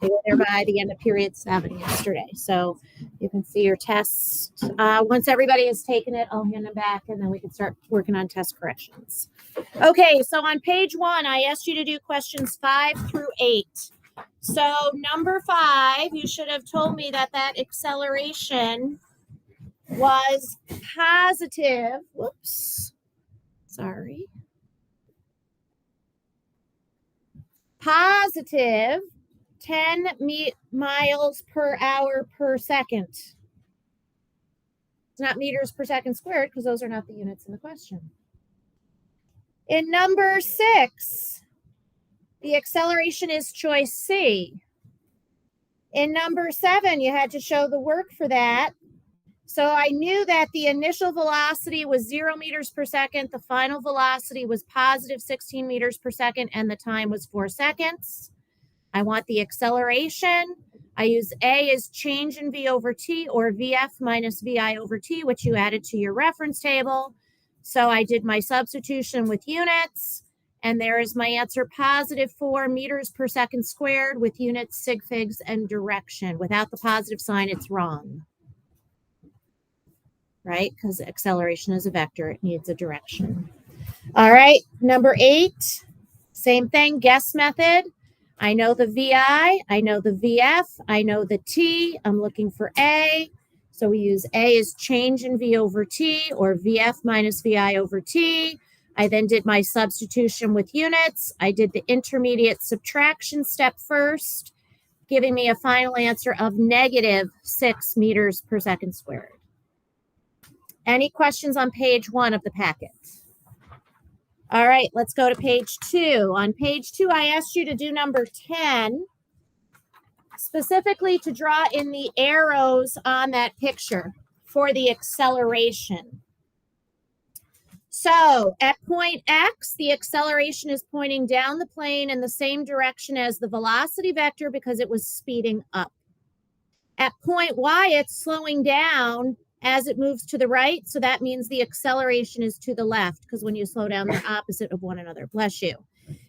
They were there by the end of period 7 yesterday. So you can see your tests. Once everybody has taken it, I'll hand them back and then we can start working on test corrections. Okay, so on page 1, I asked you to do questions 5 through 8. So number 5, you should have told me that acceleration was positive. Whoops. Sorry. Positive 10 miles per hour per second. It's not meters per second squared because those are not the units in the question. In number 6, the acceleration is choice C. In number 7, you had to show the work for that. So I knew that the initial velocity was 0 meters per second. The final velocity was positive 16 meters per second, and the time was 4 seconds. I want the acceleration. I use A as change in V over T, or VF minus VI over T, which you added to your reference table. So I did my substitution with units, and there is my answer, positive 4 meters per second squared with units, sig figs, and direction. Without the positive sign, it's wrong. Right? Because acceleration is a vector. It needs a direction. All right. Number 8, same thing, guess method. I know the VI. I know the VF. I know the T. I'm looking for A. So we use A as change in V over T, or VF minus VI over T. I then did my substitution with units. I did the intermediate subtraction step first, giving me a final answer of negative 6 meters per second squared. Any questions on page 1 of the packet? All right, let's go to page 2. On page 2, I asked you to do number 10, specifically to draw in the arrows on that picture for the acceleration. So at point X, the acceleration is pointing down the plane in the same direction as the velocity vector because it was speeding up. At point Y, it's slowing down as it moves to the right. So that means the acceleration is to the left, because when you slow down, they're opposite of one another. Bless you.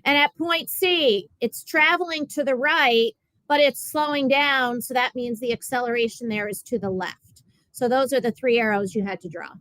And at point C, it's traveling to the right, but it's slowing down. So that means the acceleration there is to the left. So those are the 3 arrows you had to draw.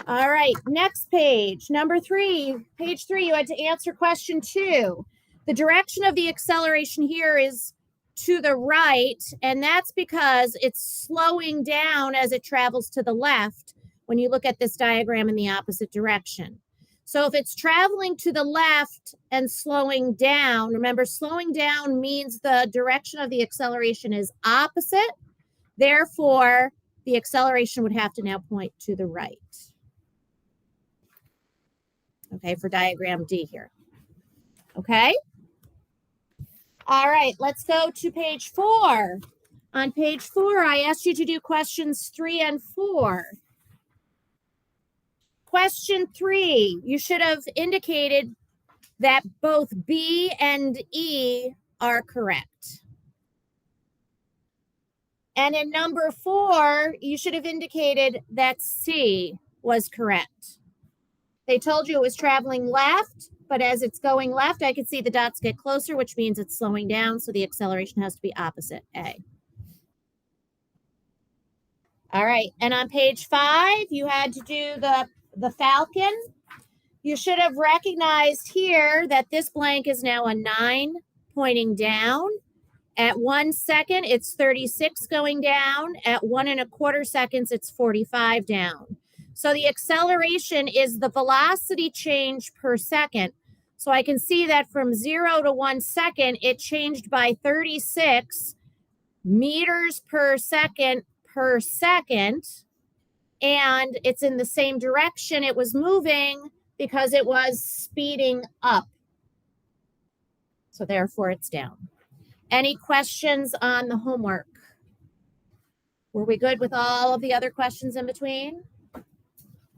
All right, next page, number 3, page 3, you had to answer question 2. The direction of the acceleration here is to the right, and that's because it's slowing down as it travels to the left when you look at this diagram in the opposite direction. So if it's traveling to the left and slowing down, remember, slowing down means the direction of the acceleration is opposite. Therefore, the acceleration would have to now point to the right. Okay, for diagram D here. Okay. All right, let's go to page 4. On page 4, I asked you to do questions 3 and 4. Question 3, you should have indicated that both B and E are correct. And in number 4, you should have indicated that C was correct. They told you it was traveling left, but as it's going left, I could see the dots get closer, which means it's slowing down. So the acceleration has to be opposite, A. All right. And on page 5, you had to do the falcon. You should have recognized here that this blank is now a 9 pointing down. At 1 second, it's 36 going down. At 1 1/4 seconds, it's 45 down. So the acceleration is the velocity change per second. So I can see that from 0 to 1 second, it changed by 36 meters per second, and it's in the same direction it was moving because it was speeding up. So therefore, it's down. Any questions on the homework? Were we good with all of the other questions in between?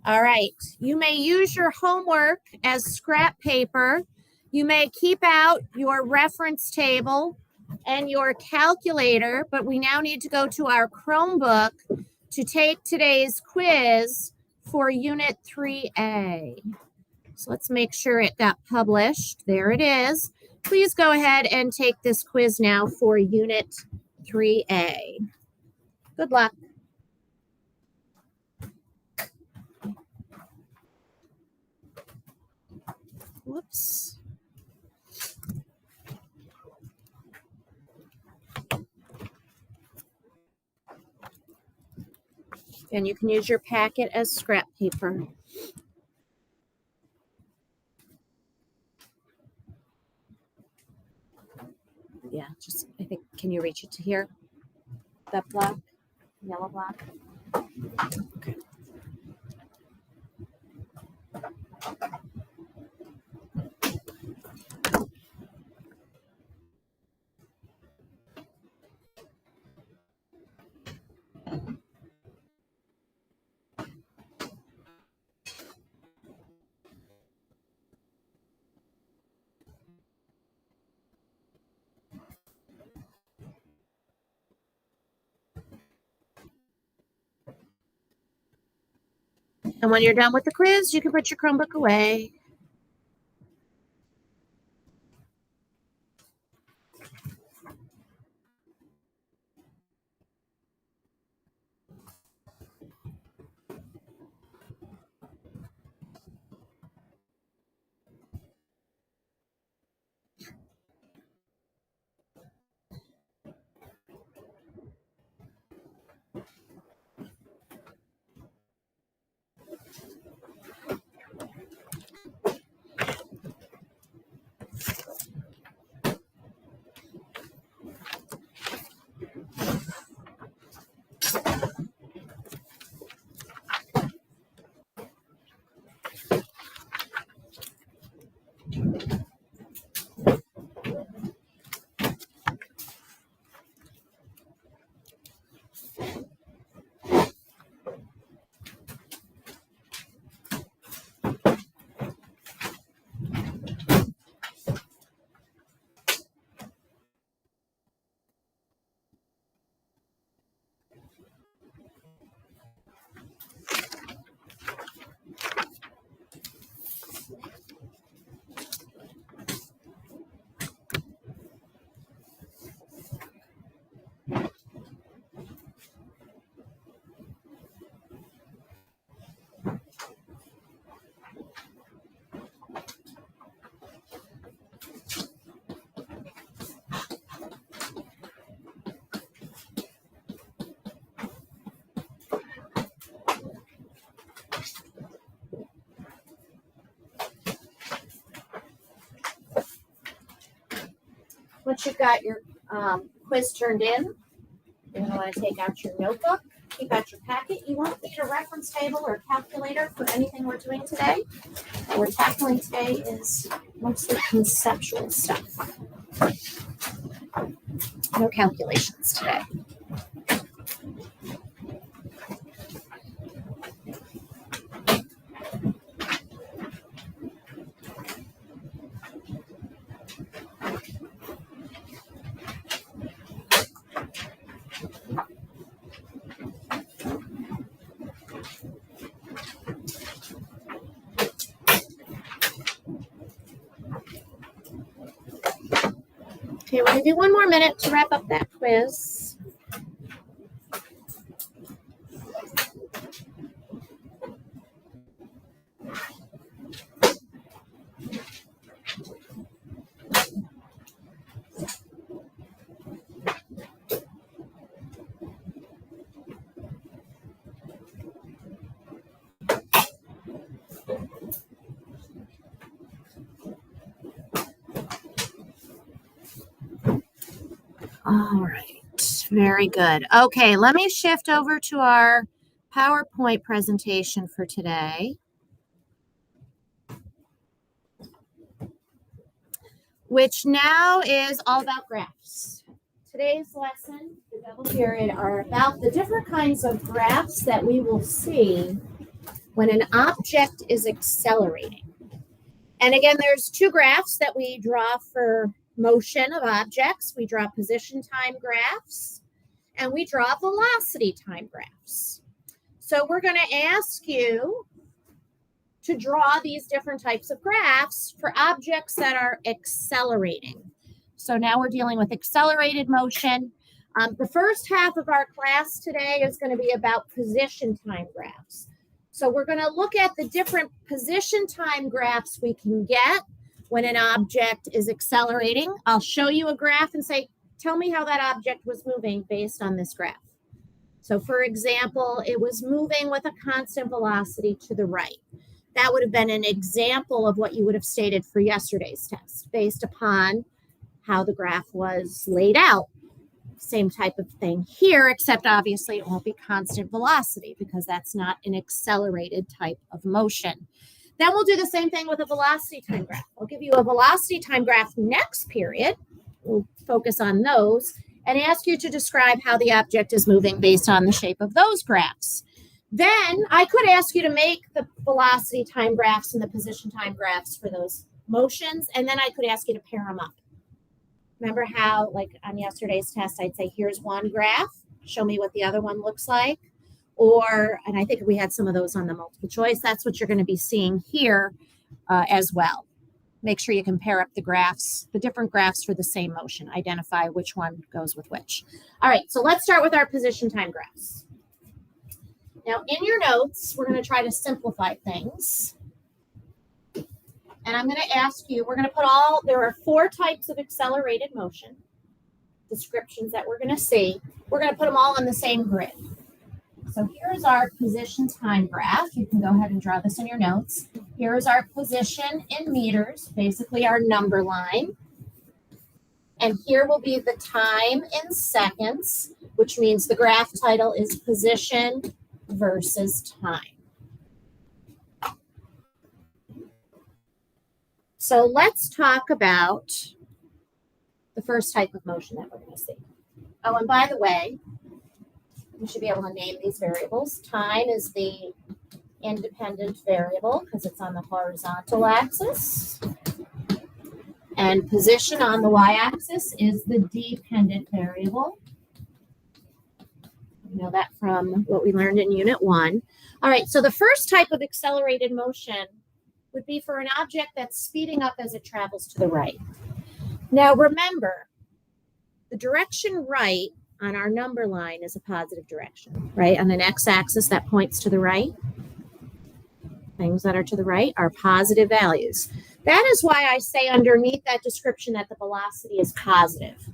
All right, you may use your homework as scrap paper. You may keep out your reference table and your calculator, but we now need to go to our Chromebook to take today's quiz for Unit 3A. So let's make sure it got published. There it is. Please go ahead and take this quiz now for Unit 3A. Good luck. Whoops. And you can use your packet as scrap paper. Yeah, just, I think, can you reach it to here? That block, yellow block? Okay. And when you're done with the quiz, you can put your Chromebook away. Once you've got your quiz turned in, you're going to want to take out your notebook, keep out your packet. You won't need a reference table or calculator for anything we're doing today. What we're tackling today is mostly conceptual stuff. No calculations today. Okay, we're going to do one more minute to wrap up that quiz. All right, very good. Okay, let me shift over to our PowerPoint presentation for today, which now is all about graphs. Today's lesson, the double period, are about the different kinds of graphs that we will see when an object is accelerating. And again, there's two graphs that we draw for motion of objects. We draw position time graphs, and we draw velocity time graphs. So we're going to ask you to draw these different types of graphs for objects that are accelerating. So now we're dealing with accelerated motion. The first half of our class today is going to be about position time graphs. So we're going to look at the different position time graphs we can get when an object is accelerating. I'll show you a graph and say, tell me how that object was moving based on this graph. So for example, it was moving with a constant velocity to the right. That would have been an example of what you would have stated for yesterday's test based upon how the graph was laid out. Same type of thing here, except obviously it won't be constant velocity because that's not an accelerated type of motion. Then we'll do the same thing with a velocity time graph. I'll give you a velocity time graph next period. We'll focus on those and ask you to describe how the object is moving based on the shape of those graphs. Then I could ask you to make the velocity time graphs and the position time graphs for those motions, and then I could ask you to pair them up. Remember how, like on yesterday's test, I'd say, here's one graph, show me what the other one looks like. Or, and I think we had some of those on the multiple choice. That's what you're going to be seeing here as well. Make sure you can pair up the graphs, the different graphs for the same motion. Identify which one goes with which. All right, so let's start with our position time graphs. Now, in your notes, we're going to try to simplify things. And I'm going to ask you, we're going to put there are 4 types of accelerated motion descriptions that we're going to see. We're going to put them all on the same grid. So here's our position time graph. You can go ahead and draw this in your notes. Here's our position in meters, basically our number line. And here will be the time in seconds, which means the graph title is position versus time. So let's talk about the first type of motion that we're going to see. Oh, and by the way, you should be able to name these variables. Time is the independent variable because it's on the horizontal axis. And position on the y-axis is the dependent variable. You know that from what we learned in Unit 1. All right, so the first type of accelerated motion would be for an object that's speeding up as it travels to the right. Now remember, the direction right on our number line is a positive direction, right? On an x-axis that points to the right. Things that are to the right are positive values. That is why I say underneath that description that the velocity is positive,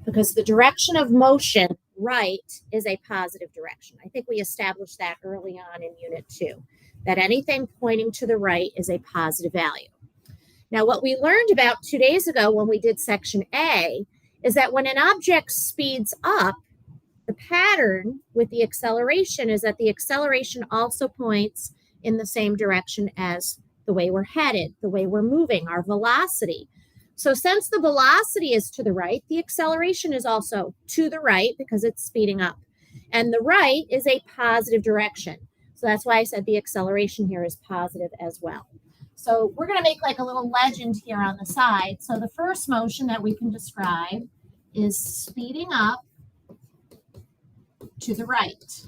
because the direction of motion right is a positive direction. I think we established that early on in Unit 2. That anything pointing to the right is a positive value. Now, what we learned about 2 days ago when we did section A is that when an object speeds up, the pattern with the acceleration is that the acceleration also points in the same direction as the way we're headed, the way we're moving, our velocity. So since the velocity is to the right, the acceleration is also to the right because it's speeding up. And the right is a positive direction. So that's why I said the acceleration here is positive as well. So we're going to make like a little legend here on the side. So the first motion that we can describe is speeding up to the right.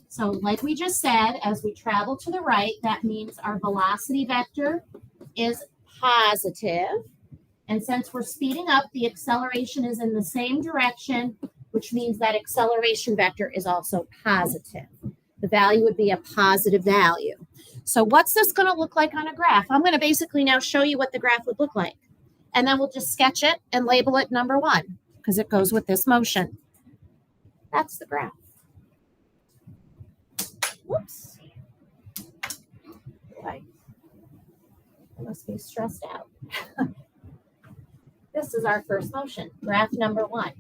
So like we just said, as we travel to the right, that means our velocity vector is positive. And since we're speeding up, the acceleration is in the same direction, which means that acceleration vector is also positive. The value would be a positive value. So what's this going to look like on a graph? I'm going to basically now show you what the graph would look like. And then we'll just sketch it and label it number 1 because it goes with this motion. That's the graph. Whoops. I must be stressed out. This is our first motion, graph number 1.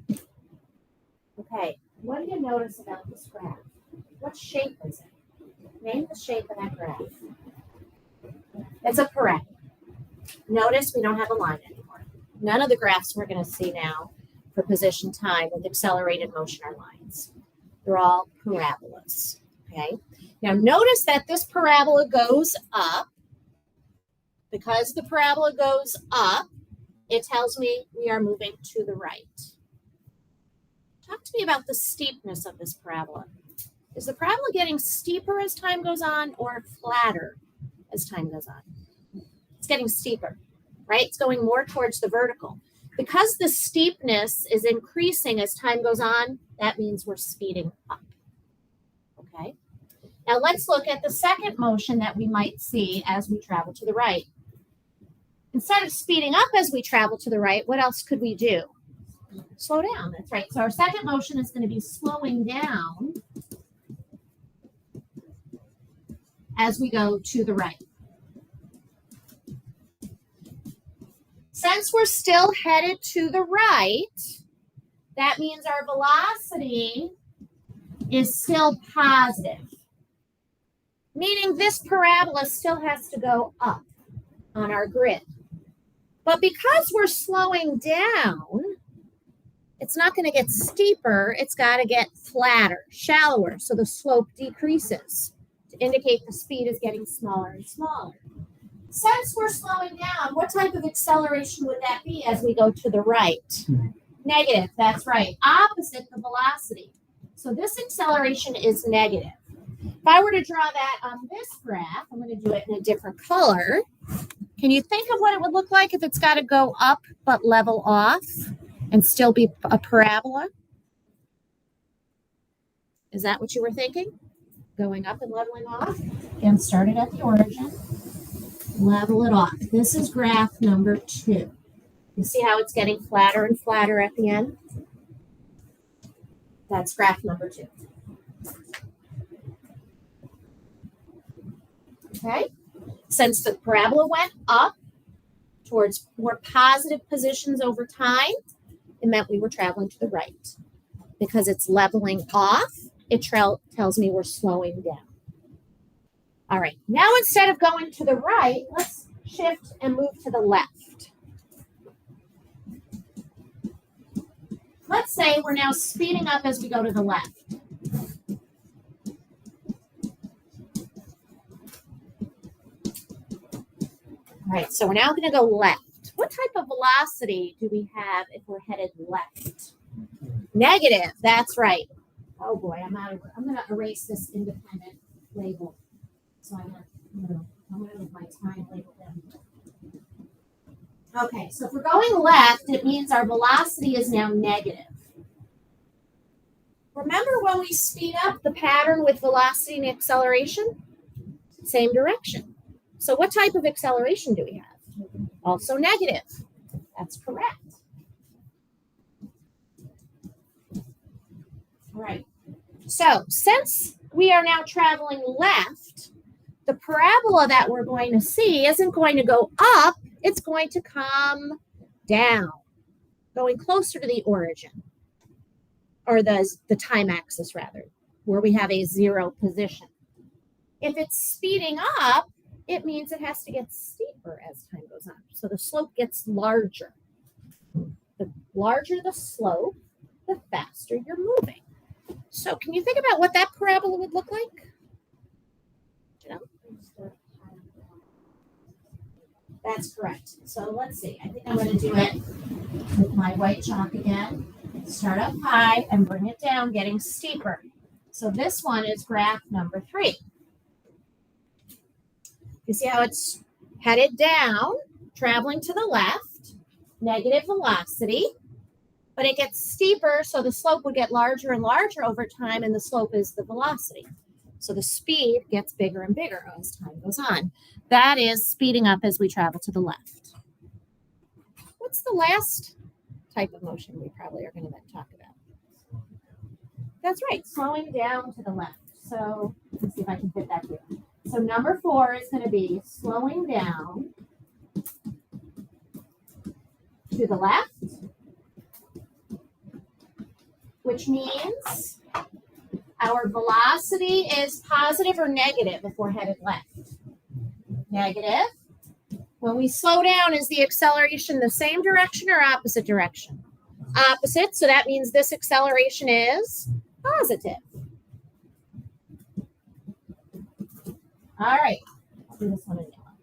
Okay, what do you notice about this graph? What shape is it? Name the shape of that graph. It's a parabola. Notice we don't have a line anymore. None of the graphs we're going to see now for position time with accelerated motion are lines. They're all parabolas. Okay. Now notice that this parabola goes up. Because the parabola goes up, it tells me we are moving to the right. Talk to me about the steepness of this parabola. Is the parabola getting steeper as time goes on or flatter as time goes on? It's getting steeper, right? It's going more towards the vertical. Because the steepness is increasing as time goes on, that means we're speeding up. Okay. Now let's look at the second motion that we might see as we travel to the right. Instead of speeding up as we travel to the right, what else could we do? Slow down. That's right. So our second motion is going to be slowing down as we go to the right. Since we're still headed to the right, that means our velocity is still positive, meaning this parabola still has to go up on our grid. But because we're slowing down, it's not going to get steeper. It's got to get flatter, shallower, so the slope decreases to indicate the speed is getting smaller and smaller. Since we're slowing down, what type of acceleration would that be as we go to the right? Negative, that's right. Opposite the velocity. So this acceleration is negative. If I were to draw that on this graph, I'm going to do it in a different color. Can you think of what it would look like if it's got to go up but level off and still be a parabola? Is that what you were thinking? Going up and leveling off? Again, started at the origin. Level it off. This is graph number 2. You see how it's getting flatter and flatter at the end? That's graph number 2. Okay? Since the parabola went up towards more positive positions over time, it meant we were traveling to the right. Because it's leveling off, it tells me we're slowing down. All right, now instead of going to the right, let's shift and move to the left. Let's say we're now speeding up as we go to the left. All right, so we're now going to go left. What type of velocity do we have if we're headed left? Negative, that's right. Oh boy, I'm going to erase this independent label. So I'm going to make my time label them. Okay, so if we're going left, it means our velocity is now negative. Remember when we speed up the pattern with velocity and acceleration? Same direction. So what type of acceleration do we have? Also negative. That's correct. All right. So since we are now traveling left, the parabola that we're going to see isn't going to go up, it's going to come down, going closer to the origin, or the time axis rather, where we have a 0 position. If it's speeding up, it means it has to get steeper as time goes on. So the slope gets larger. The larger the slope, the faster you're moving. So can you think about what that parabola would look like? You know? That's correct. So let's see. I think I'm going to do it with my white chalk again. Start up high and bring it down, getting steeper. So this one is graph number 3. You see how it's headed down, traveling to the left, negative velocity, but it gets steeper, so the slope would get larger and larger over time, and the slope is the velocity. So the speed gets bigger and bigger as time goes on. That is speeding up as we travel to the left. What's the last type of motion we probably are going to then talk about? That's right, slowing down to the left. So let's see if I can fit that here. So number 4 is going to be slowing down to the left, which means our velocity is positive or negative if we're headed left. Negative. When we slow down, is the acceleration the same direction or opposite direction? Opposite, so that means this acceleration is positive. All right, I'll do this one in yellow.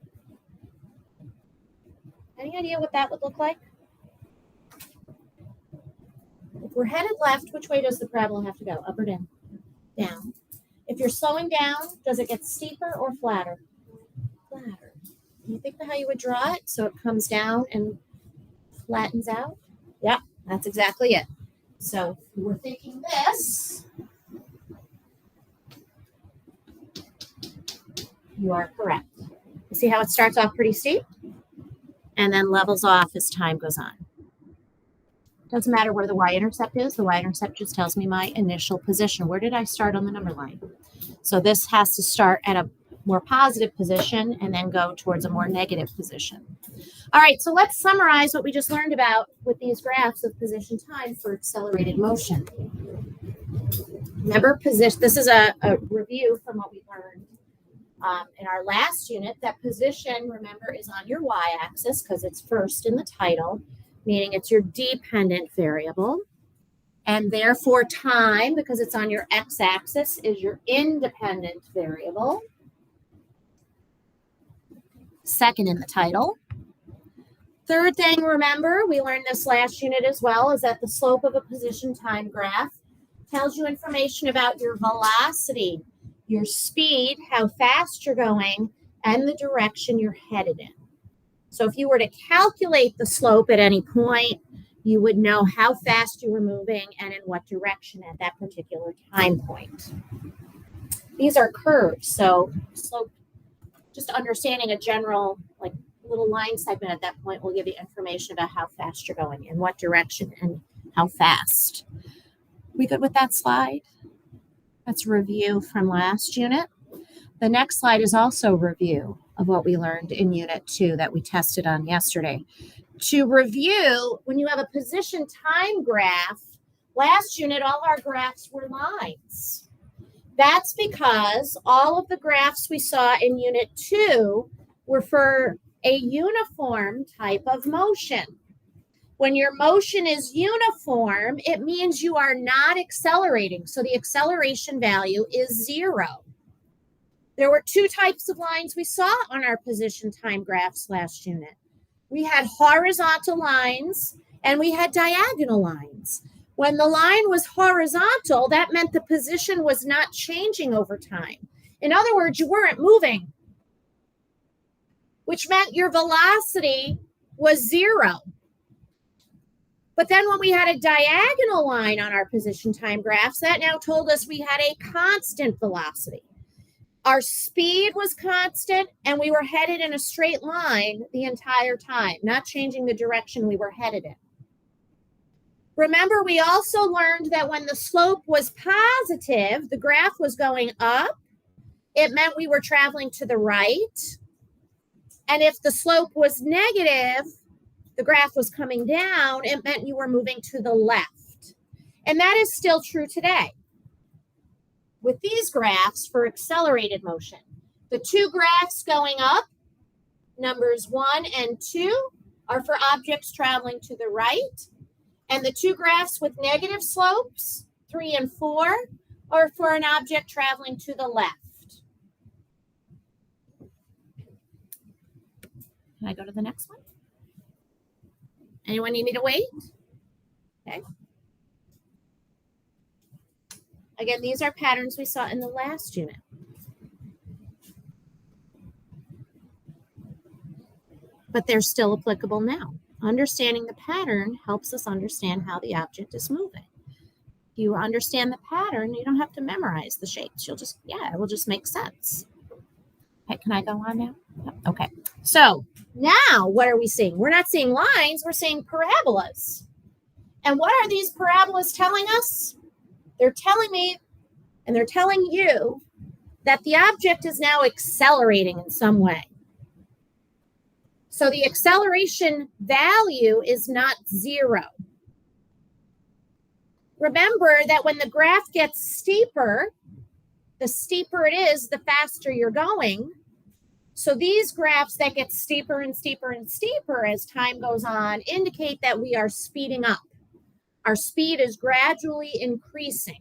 Any idea what that would look like? If we're headed left, which way does the parabola have to go? Up or down? Down. If you're slowing down, does it get steeper or flatter? Flatter. Can you think of how you would draw it so it comes down and flattens out? Yeah, that's exactly it. So if we're thinking this, you are correct. You see how it starts off pretty steep and then levels off as time goes on. Doesn't matter where the y-intercept is. The y-intercept just tells me my initial position. Where did I start on the number line? So this has to start at a more positive position and then go towards a more negative position. All right, so let's summarize what we just learned about with these graphs of position time for accelerated motion. Remember, position. This is a review from what we learned in our last unit. That position, remember, is on your y-axis because it's first in the title, meaning it's your dependent variable. And therefore, time, because it's on your x-axis, is your independent variable. Second in the title. Third thing, remember, we learned this last unit as well, is that the slope of a position time graph tells you information about your velocity, your speed, how fast you're going, and the direction you're headed in. So if you were to calculate the slope at any point, you would know how fast you were moving and in what direction at that particular time point. These are curves, so slope, just understanding a general, like, little line segment at that point will give you information about how fast you're going, in what direction, and how fast. We good with that slide? That's a review from last unit. The next slide is also a review of what we learned in Unit 2 that we tested on yesterday. To review, when you have a position time graph, last unit, all our graphs were lines. That's because all of the graphs we saw in Unit 2 were for a uniform type of motion. When your motion is uniform, it means you are not accelerating. So the acceleration value is 0. There were two types of lines we saw on our position time graphs last unit. We had horizontal lines and we had diagonal lines. When the line was horizontal, that meant the position was not changing over time. In other words, you weren't moving, which meant your velocity was 0. But then when we had a diagonal line on our position time graphs, that now told us we had a constant velocity. Our speed was constant and we were headed in a straight line the entire time, not changing the direction we were headed in. Remember, we also learned that when the slope was positive, the graph was going up. It meant we were traveling to the right. And if the slope was negative, the graph was coming down, it meant you were moving to the left. And that is still true today. With these graphs for accelerated motion, the two graphs going up, numbers 1 and 2, are for objects traveling to the right. And the two graphs with negative slopes, 3 and 4, are for an object traveling to the left. Can I go to the next one? Anyone need me to wait? Okay. Again, these are patterns we saw in the last unit. But they're still applicable now. Understanding the pattern helps us understand how the object is moving. If you understand the pattern, you don't have to memorize the shapes. You'll just, it will just make sense. Okay, can I go on now? Okay. So now what are we seeing? We're not seeing lines, we're seeing parabolas. And what are these parabolas telling us? They're telling me, and they're telling you, that the object is now accelerating in some way. So the acceleration value is not 0. Remember that when the graph gets steeper, the steeper it is, the faster you're going. So these graphs that get steeper and steeper and steeper as time goes on indicate that we are speeding up. Our speed is gradually increasing.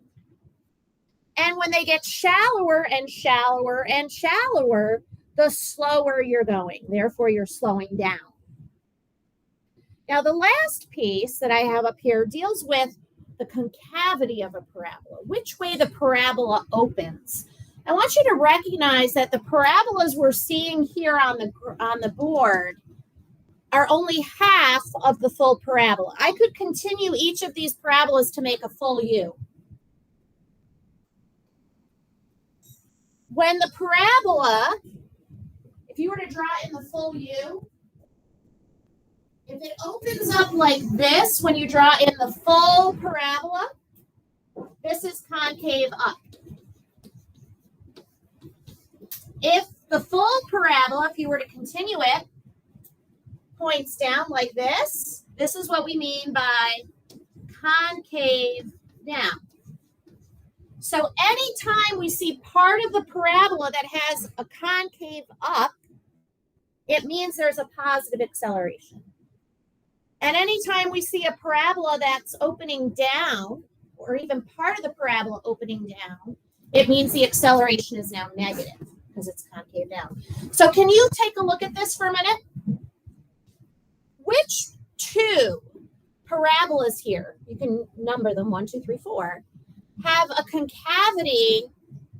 And when they get shallower and shallower and shallower, the slower you're going. Therefore, you're slowing down. Now, the last piece that I have up here deals with the concavity of a parabola, which way the parabola opens. I want you to recognize that the parabolas we're seeing here on the board are only half of the full parabola. I could continue each of these parabolas to make a full U. When the parabola, if you were to draw it in the full U, if it opens up like this, when you draw in the full parabola, this is concave up. If the full parabola, if you were to continue it, points down like this, this is what we mean by concave down. So anytime we see part of the parabola that has a concave up, it means there's a positive acceleration. And anytime we see a parabola that's opening down, or even part of the parabola opening down, it means the acceleration is now negative because it's concave down. So can you take a look at this for a minute? Which two parabolas here, you can number them, 1, 2, 3, 4, have a concavity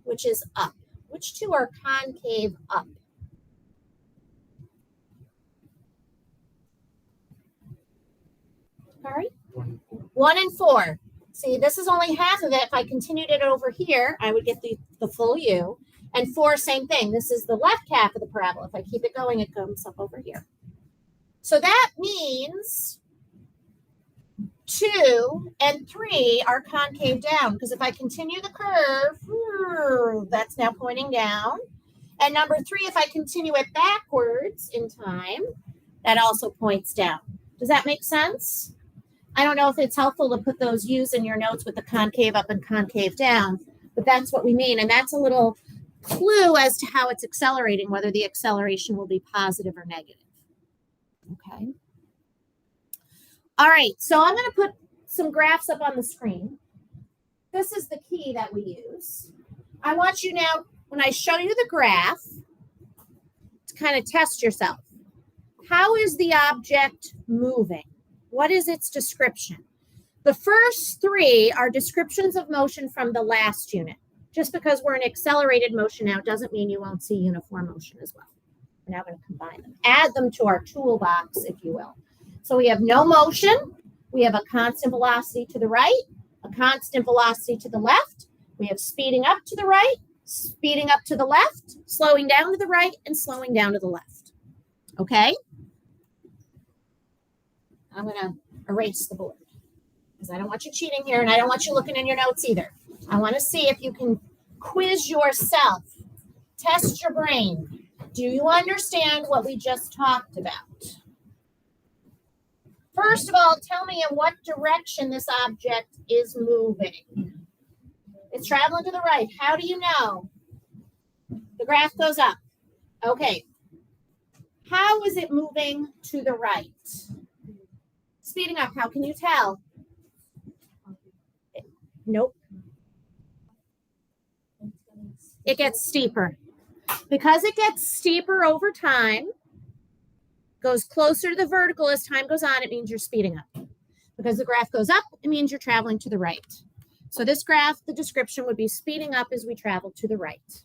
which is up? Which two are concave up? Sorry? 1 and 4. See, this is only half of it. If I continued it over here, I would get the full U. And 4, same thing. This is the left half of the parabola. If I keep it going, it comes up over here. So that means 2 and 3 are concave down, because if I continue the curve, that's now pointing down. And number 3, if I continue it backwards in time, that also points down. Does that make sense? I don't know if it's helpful to put those U's in your notes with the concave up and concave down, but that's what we mean. And that's a little clue as to how it's accelerating, whether the acceleration will be positive or negative. Okay. All right, so I'm going to put some graphs up on the screen. This is the key that we use. I want you now, when I show you the graph, to kind of test yourself. How is the object moving? What is its description? The first 3 are descriptions of motion from the last unit. Just because we're in accelerated motion now doesn't mean you won't see uniform motion as well. We're now going to combine them. Add them to our toolbox, if you will. So we have no motion. We have a constant velocity to the right, a constant velocity to the left. We have speeding up to the right, speeding up to the left, slowing down to the right, and slowing down to the left. Okay? I'm going to erase the board because I don't want you cheating here, and I don't want you looking in your notes either. I want to see if you can quiz yourself, test your brain. Do you understand what we just talked about? First of all, tell me in what direction this object is moving. It's traveling to the right. How do you know? The graph goes up. Okay. How is it moving to the right? Speeding up. How can you tell? Nope. It gets steeper. Because it gets steeper over time, goes closer to the vertical as time goes on, it means you're speeding up. Because the graph goes up, it means you're traveling to the right. So this graph, the description would be speeding up as we travel to the right.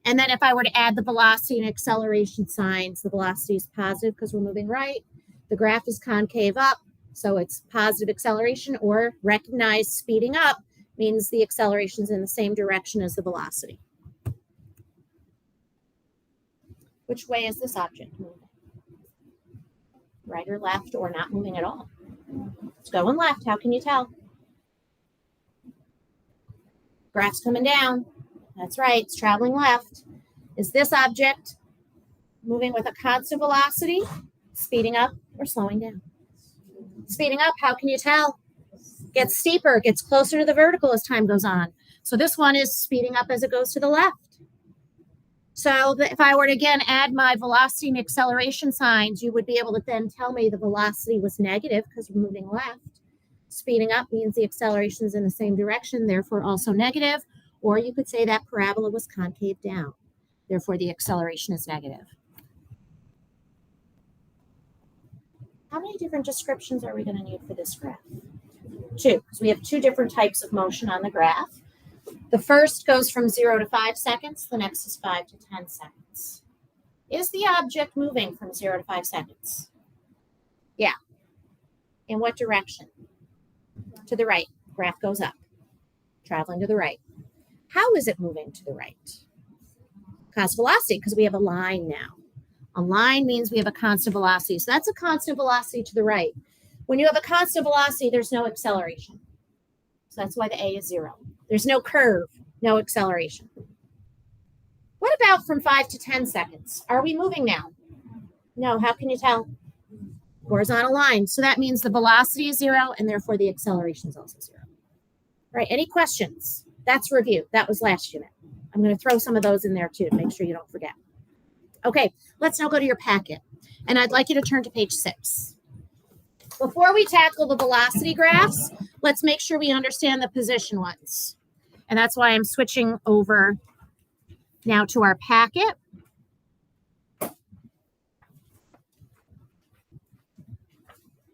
And then if I were to add the velocity and acceleration signs, the velocity is positive because we're moving right. The graph is concave up, so it's positive acceleration, or recognize speeding up means the acceleration is in the same direction as the velocity. Which way is this object moving? Right or left, or not moving at all? It's going left. How can you tell? Graph's coming down. That's right. It's traveling left. Is this object moving with a constant velocity, speeding up, or slowing down? Speeding up. How can you tell? Gets steeper, gets closer to the vertical as time goes on. So this one is speeding up as it goes to the left. So if I were to, again, add my velocity and acceleration signs, you would be able to then tell me the velocity was negative because we're moving left. Speeding up means the acceleration is in the same direction, therefore also negative. Or you could say that parabola was concave down, therefore the acceleration is negative. How many different descriptions are we going to need for this graph? 2, because we have 2 different types of motion on the graph. The first goes from 0 to 5 seconds. The next is 5 to 10 seconds. Is the object moving from 0 to 5 seconds? Yeah. In what direction? To the right. Graph goes up. Traveling to the right. How is it moving to the right? Constant velocity, because we have a line now. A line means we have a constant velocity. So that's a constant velocity to the right. When you have a constant velocity, there's no acceleration. So that's why the A is 0. There's no curve, no acceleration. What about from 5 to 10 seconds? Are we moving now? No, how can you tell? Horizontal line. So that means the velocity is 0 and therefore the acceleration is also 0. All right, any questions? That's review. That was last unit. I'm going to throw some of those in there too to make sure you don't forget. Okay, let's now go to your packet. And I'd like you to turn to page 6. Before we tackle the velocity graphs, let's make sure we understand the position ones. And that's why I'm switching over now to our packet.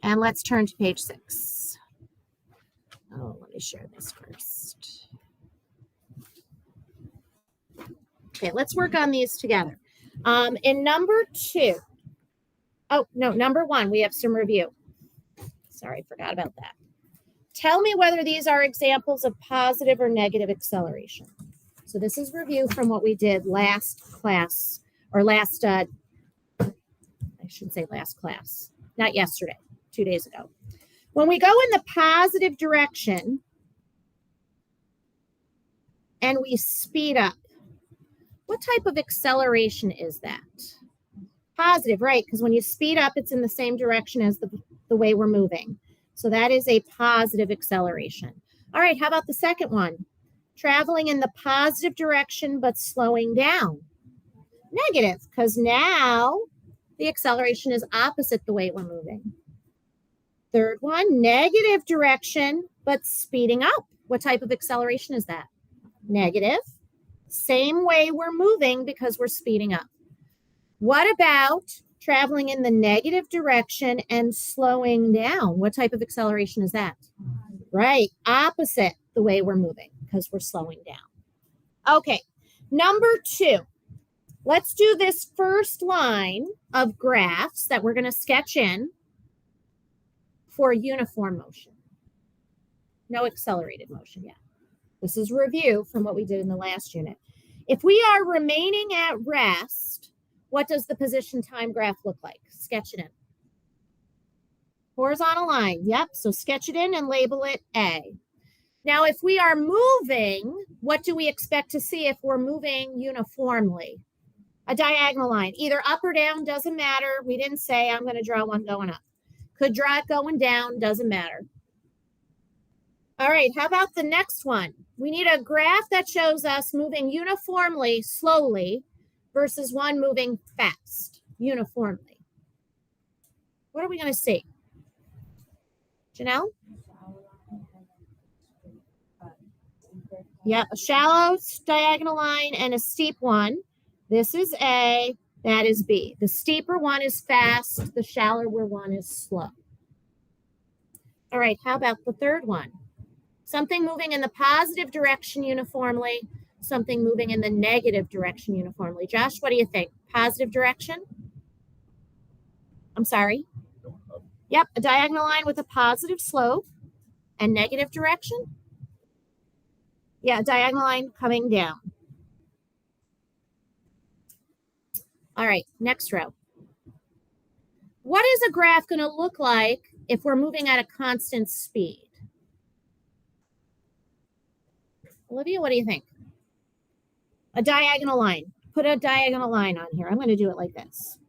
And let's turn to page 6. Oh, let me share this first. Okay, let's work on these together. In number 2, oh, no, number 1, we have some review. Sorry, forgot about that. Tell me whether these are examples of positive or negative acceleration. So this is review from what we did last class, or last, I shouldn't say last class, not yesterday, 2 days ago. When we go in the positive direction and we speed up, what type of acceleration is that? Positive, right? Because when you speed up, it's in the same direction as the way we're moving. So that is a positive acceleration. All right, how about the second one? Traveling in the positive direction, but slowing down. Negative, because now the acceleration is opposite the way we're moving. Third one, negative direction, but speeding up. What type of acceleration is that? Negative. Same way we're moving because we're speeding up. What about traveling in the negative direction and slowing down? What type of acceleration is that? Right, opposite the way we're moving because we're slowing down. Okay, number 2. Let's do this first line of graphs that we're going to sketch in for uniform motion. No accelerated motion yet. This is review from what we did in the last unit. If we are remaining at rest, what does the position time graph look like? Sketch it in. Horizontal line. Yep. So sketch it in and label it A. Now, if we are moving, what do we expect to see if we're moving uniformly? A diagonal line, either up or down, doesn't matter. We didn't say I'm going to draw one going up. Could draw it going down, doesn't matter. All right, how about the next one? We need a graph that shows us moving uniformly, slowly, versus one moving fast, uniformly. What are we going to see? Janelle? Yeah, a shallow diagonal line and a steep one. This is A, that is B. The steeper one is fast, the shallower one is slow. All right, how about the third one? Something moving in the positive direction uniformly, something moving in the negative direction uniformly. Josh, what do you think? Positive direction? I'm sorry? Yep, a diagonal line with a positive slope and negative direction. Yeah, diagonal line coming down. All right, next row. What is a graph going to look like if we're moving at a constant speed? Olivia, what do you think? A diagonal line. Put a diagonal line on here. I'm going to do it like this.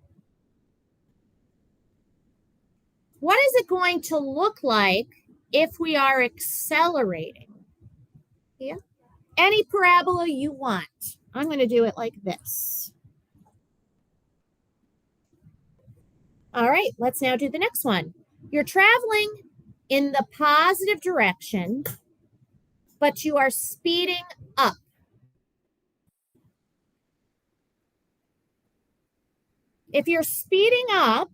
What is it going to look like if we are accelerating? Yeah. Any parabola you want. I'm going to do it like this. All right, let's now do the next one. You're traveling in the positive direction, but you are speeding up. If you're speeding up,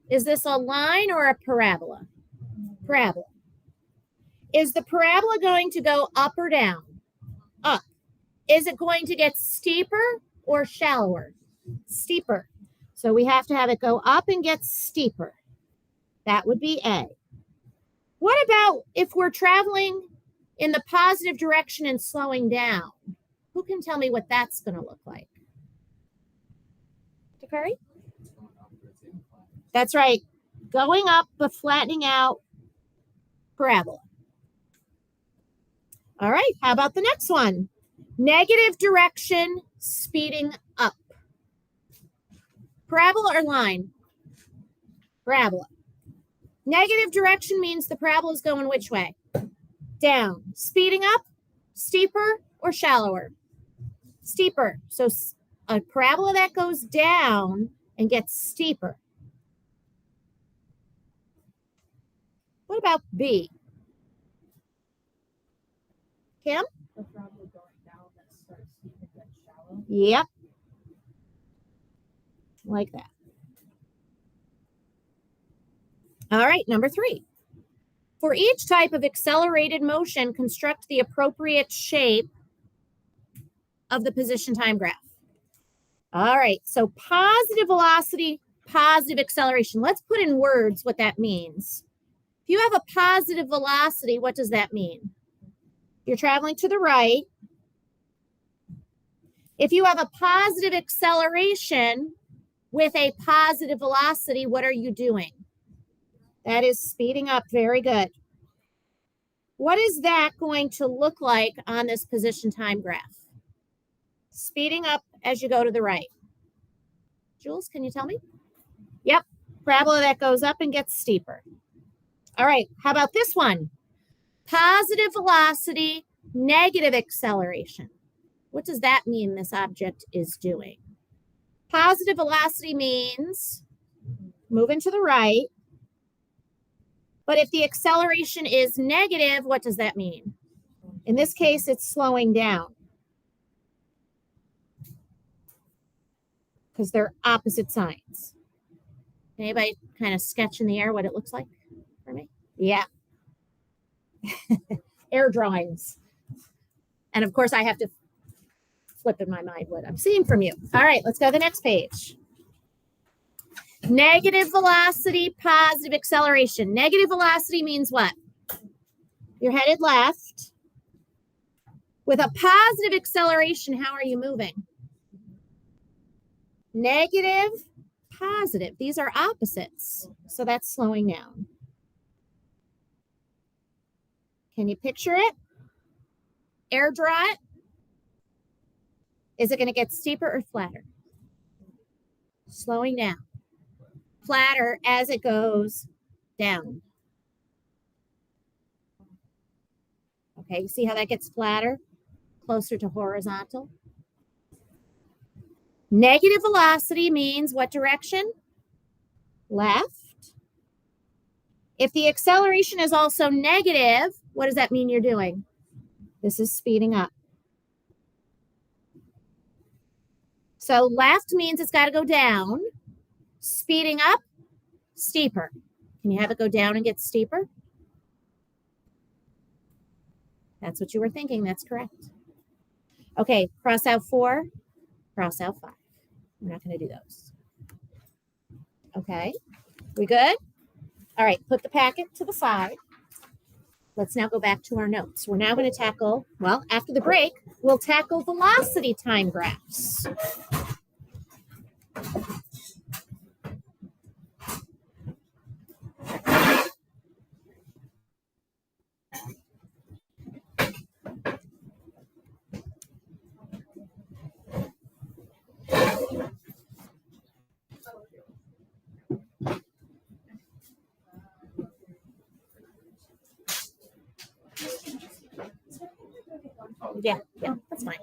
is this a line or a parabola? Parabola. Is the parabola going to go up or down? Is it going to get steeper or shallower? Steeper. So we have to have it go up and get steeper. That would be A. What about if we're traveling in the positive direction and slowing down? Who can tell me what that's going to look like? Curry? That's right. Going up but flattening out, parabola. All right, how about the next one? Negative direction, speeding up. Parabola or line? Parabola. Negative direction means the parabola is going which way? Down. Speeding up, steeper or shallower? Steeper. So a parabola that goes down and gets steeper. What about B? Kim? The parabola going down that starts steep and then shallow. Yep. Like that. All right, number 3. For each type of accelerated motion, construct the appropriate shape of the position time graph. All right, so positive velocity, positive acceleration. Let's put in words what that means. If you have a positive velocity, what does that mean? You're traveling to the right. If you have a positive acceleration with a positive velocity, what are you doing? That is speeding up. Very good. What is that going to look like on this position time graph? Speeding up as you go to the right. Jules, can you tell me? Yep. Parabola that goes up and gets steeper. All right. How about this one? Positive velocity, negative acceleration. What does that mean this object is doing? Positive velocity means moving to the right. But if the acceleration is negative, what does that mean? In this case, it's slowing down. Because they're opposite signs. Anybody kind of sketch in the air what it looks like for me? Yeah. Air drawings. And of course, I have to flip in my mind what I'm seeing from you. All right, let's go to the next page. Negative velocity, positive acceleration. Negative velocity means what? You're headed left. With a positive acceleration, how are you moving? Negative, positive. These are opposites. So that's slowing down. Can you picture it? Air draw it. Is it going to get steeper or flatter? Slowing down. Flatter as it goes down. Okay, you see how that gets flatter? Closer to horizontal. Negative velocity means what direction? Left. If the acceleration is also negative, what does that mean you're doing? This is speeding up. So left means it's got to go down. Speeding up, steeper. Can you have it go down and get steeper? That's what you were thinking. That's correct. Okay, cross out 4, cross out 5. We're not going to do those. Okay, we good? All right, put the packet to the side. Let's now go back to our notes. We're now going to tackle, well, after the break, we'll tackle velocity time graphs. Yeah, that's fine.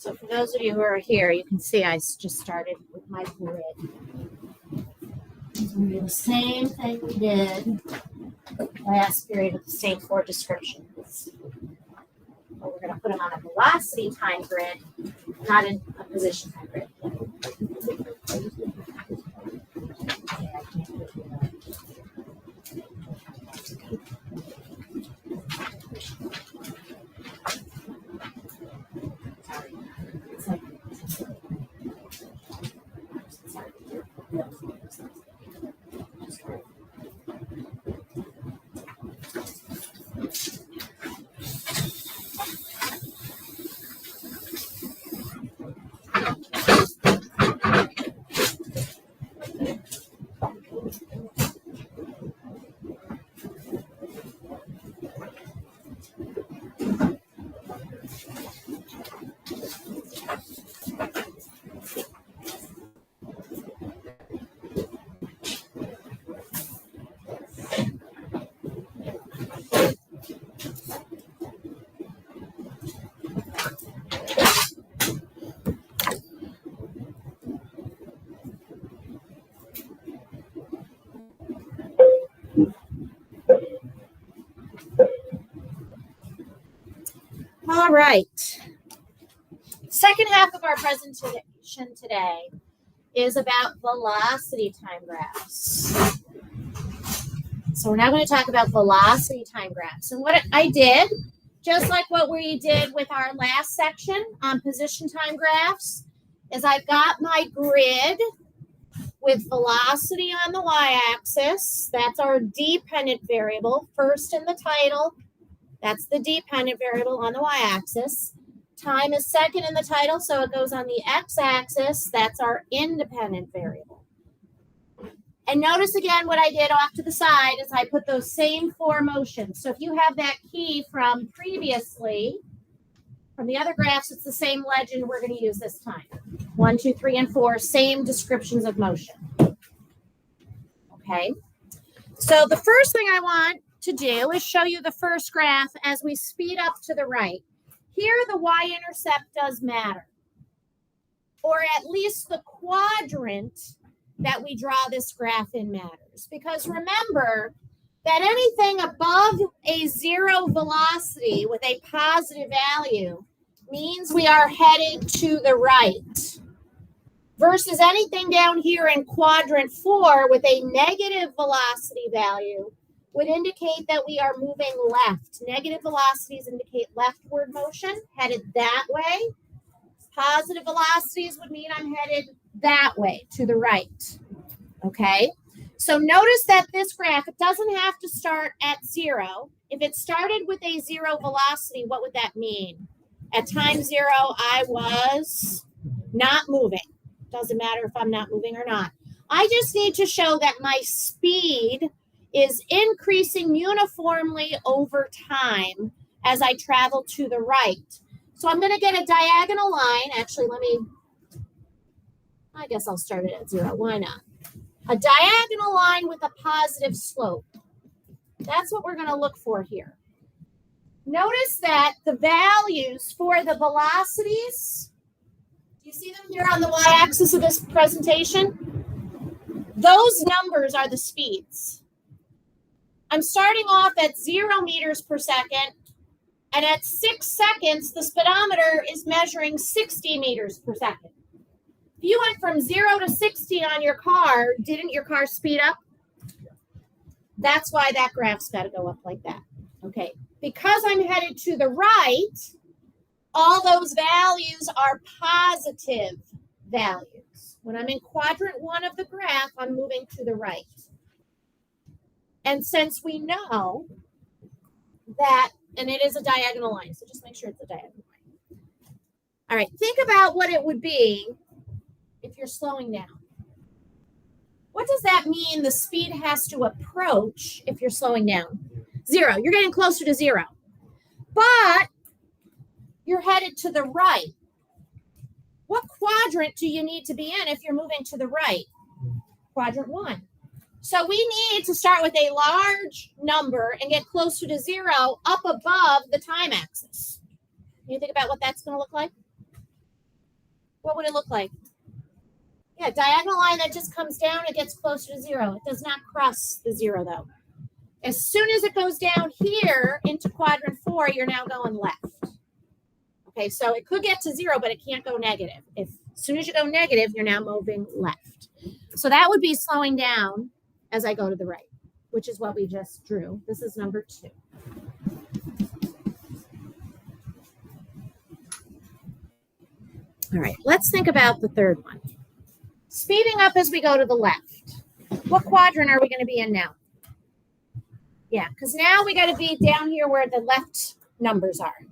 So for those of you who are here, you can see I just started with my grid. We're going to do the same thing we did last period with the same 4 descriptions. But we're going to put them on a velocity time grid, not in a position time grid. All right. Second half of our presentation today is about velocity time graphs. So we're now going to talk about velocity time graphs. And what I did, just like what we did with our last section on position time graphs, is I've got my grid with velocity on the y-axis. That's our dependent variable. First in the title, that's the dependent variable on the y-axis. Time is second in the title, so it goes on the x-axis. That's our independent variable. And notice again what I did off to the side is I put those same 4 motions. So if you have that key from previously, from the other graphs, it's the same legend we're going to use this time. 1, 2, 3, and 4, same descriptions of motion. Okay. So the first thing I want to do is show you the first graph as we speed up to the right. Here, the y-intercept does matter, or at least the quadrant that we draw this graph in matters. Because remember that anything above a 0 velocity with a positive value means we are headed to the right, versus anything down here in quadrant 4 with a negative velocity value would indicate that we are moving left. Negative velocities indicate leftward motion, headed that way. Positive velocities would mean I'm headed that way, to the right. Okay? So notice that this graph, it doesn't have to start at 0. If it started with a 0 velocity, what would that mean? At time 0, I was not moving. Doesn't matter if I'm not moving or not. I just need to show that my speed is increasing uniformly over time as I travel to the right. So I'm going to get a diagonal line. Actually, I guess I'll start it at 0. Why not? A diagonal line with a positive slope. That's what we're going to look for here. Notice that the values for the velocities, do you see them here on the y-axis of this presentation? Those numbers are the speeds. I'm starting off at 0 meters per second, and at 6 seconds, the speedometer is measuring 60 meters per second. If you went from 0 to 60 on your car, didn't your car speed up? That's why that graph's got to go up like that. Okay, because I'm headed to the right, all those values are positive values. When I'm in quadrant 1 of the graph, I'm moving to the right. And since we know that, and it is a diagonal line, so just make sure it's a diagonal line. All right, think about what it would be if you're slowing down. What does that mean the speed has to approach if you're slowing down? 0. You're getting closer to 0. But you're headed to the right. What quadrant do you need to be in if you're moving to the right? Quadrant 1. So we need to start with a large number and get closer to 0 up above the time axis. Can you think about what that's going to look like? What would it look like? Yeah, diagonal line that just comes down, it gets closer to 0. It does not cross the 0 though. As soon as it goes down here into quadrant 4, you're now going left. Okay, so it could get to 0, but it can't go negative. As soon as you go negative, you're now moving left. So that would be slowing down as I go to the right, which is what we just drew. This is number 2. All right, let's think about the third one. Speeding up as we go to the left. What quadrant are we going to be in now? Yeah, because now we got to be down here where the left numbers are,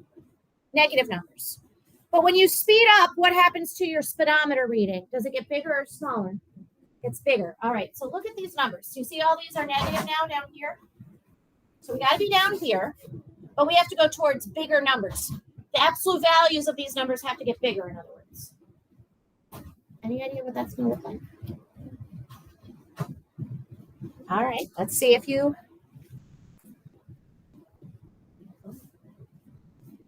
negative numbers. But when you speed up, what happens to your speedometer reading? Does it get bigger or smaller? It's bigger. All right, so look at these numbers. You see all these are negative now down here? So we got to be down here, but we have to go towards bigger numbers. The absolute values of these numbers have to get bigger, in other words. Any idea what that's going to look like? All right, let's see if you...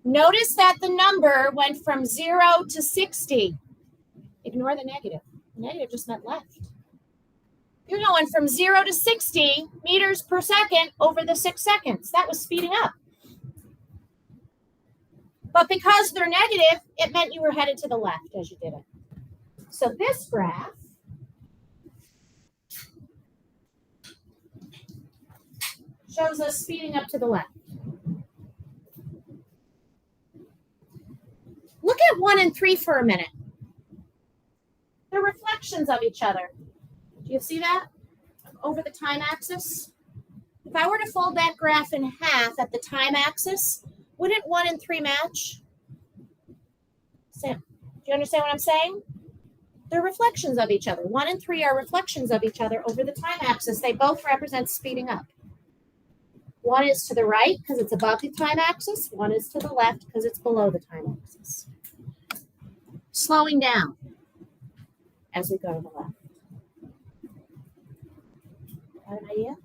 Notice that the number went from 0 to 60. Ignore the negative. The negative just meant left. You're going from 0 to 60 meters per second over the 6 seconds. That was speeding up. But because they're negative, it meant you were headed to the left as you did it. So this graph shows us speeding up to the left. Look at 1 and 3 for a minute. They're reflections of each other. Do you see that over the time axis? If I were to fold that graph in half at the time axis, wouldn't 1 and 3 match? Do you understand what I'm saying? They're reflections of each other. 1 and 3 are reflections of each other over the time axis. They both represent speeding up. 1 is to the right because it's above the time axis. 1 is to the left because it's below the time axis. Slowing down as we go to the left. Got an idea?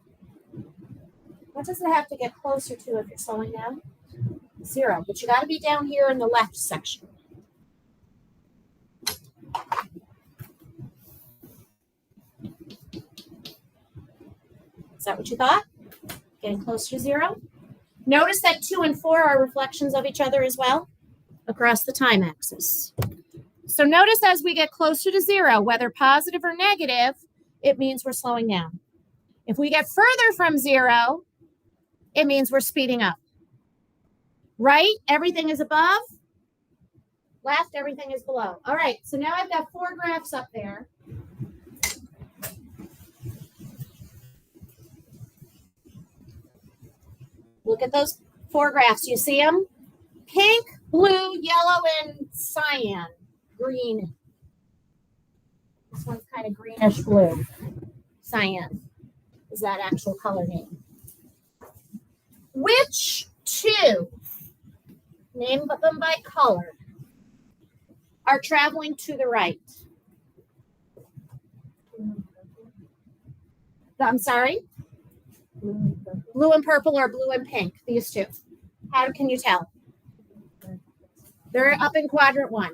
What does it have to get closer to if you're slowing down? 0, but you got to be down here in the left section. Is that what you thought? Getting closer to 0? Notice that 2 and 4 are reflections of each other as well across the time axis. So notice as we get closer to 0, whether positive or negative, it means we're slowing down. If we get further from 0, it means we're speeding up. Right? Everything is above. Left, everything is below. All right, so now I've got 4 graphs up there. Look at those 4 graphs. You see them? Pink, blue, yellow, and cyan. Green. This one's kind of greenish blue. Cyan is that actual color name. Which 2, name them by color, are traveling to the right? I'm sorry? Blue and purple or blue and pink, these 2. How can you tell? They're up in quadrant 1.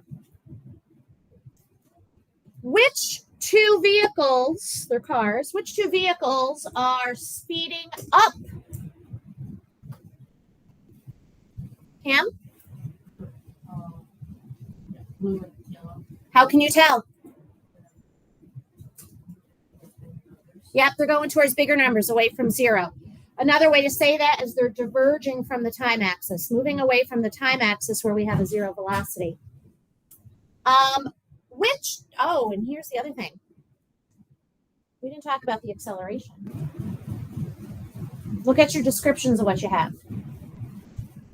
Which 2 vehicles, they're cars, which 2 vehicles are speeding up? Cam? Blue and yellow. How can you tell? Yep, they're going towards bigger numbers, away from 0. Another way to say that is they're diverging from the time axis, moving away from the time axis where we have a 0 velocity. And here's the other thing. We didn't talk about the acceleration. Look at your descriptions of what you have.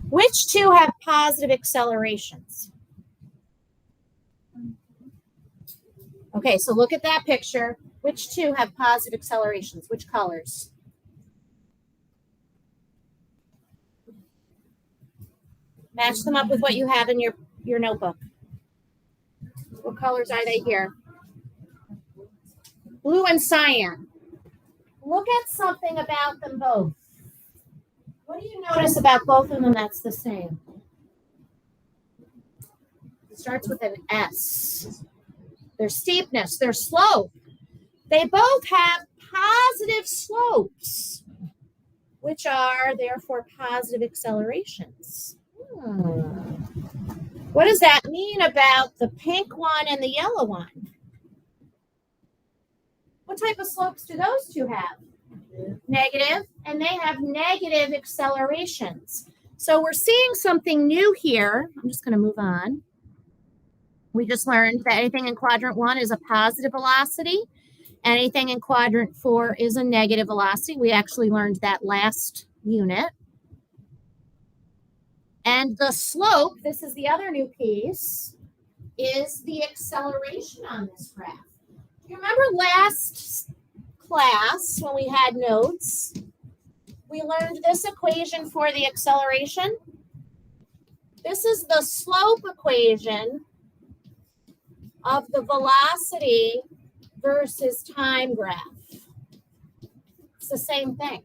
Which 2 have positive accelerations? Okay, so look at that picture. Which 2 have positive accelerations? Which colors? Match them up with what you have in your notebook. What colors are they here? Blue and cyan. Look at something about them both. What do you notice about both of them that's the same? starts with an S. Their steepness, their slope. They both have positive slopes, which are therefore positive accelerations. What does that mean about the pink one and the yellow one? What type of slopes do those two have? Negative, and they have negative accelerations. So we're seeing something new here. I'm just going to move on. We just learned that anything in quadrant 1 is a positive velocity. Anything in quadrant 4 is a negative velocity. We actually learned that last unit. And the slope, this is the other new piece, is the acceleration on this graph. Do you remember last class when we had notes? We learned this equation for the acceleration. This is the slope equation of the velocity versus time graph. It's the same thing.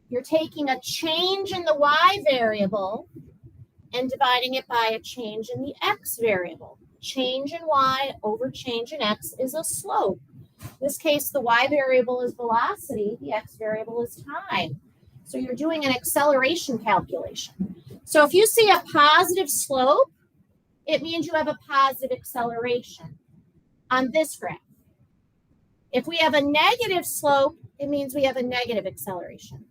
You're taking a change in the y variable and dividing it by a change in the x variable. Change in y over change in x is a slope. In this case, the y variable is velocity, the x variable is time. So you're doing an acceleration calculation. So if you see a positive slope, it means you have a positive acceleration on this graph. If we have a negative slope, it means we have a negative acceleration.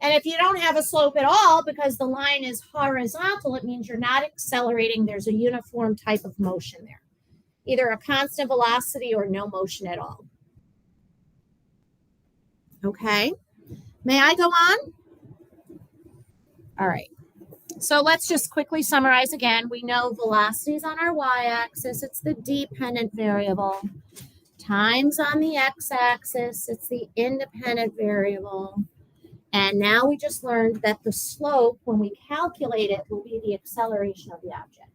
And if you don't have a slope at all, because the line is horizontal, it means you're not accelerating. There's a uniform type of motion there, either a constant velocity or no motion at all. Okay, may I go on? All right, so let's just quickly summarize again. We know velocity is on our y-axis. It's the dependent variable. Time's on the x-axis. It's the independent variable. And now we just learned that the slope, when we calculate it, will be the acceleration of the object.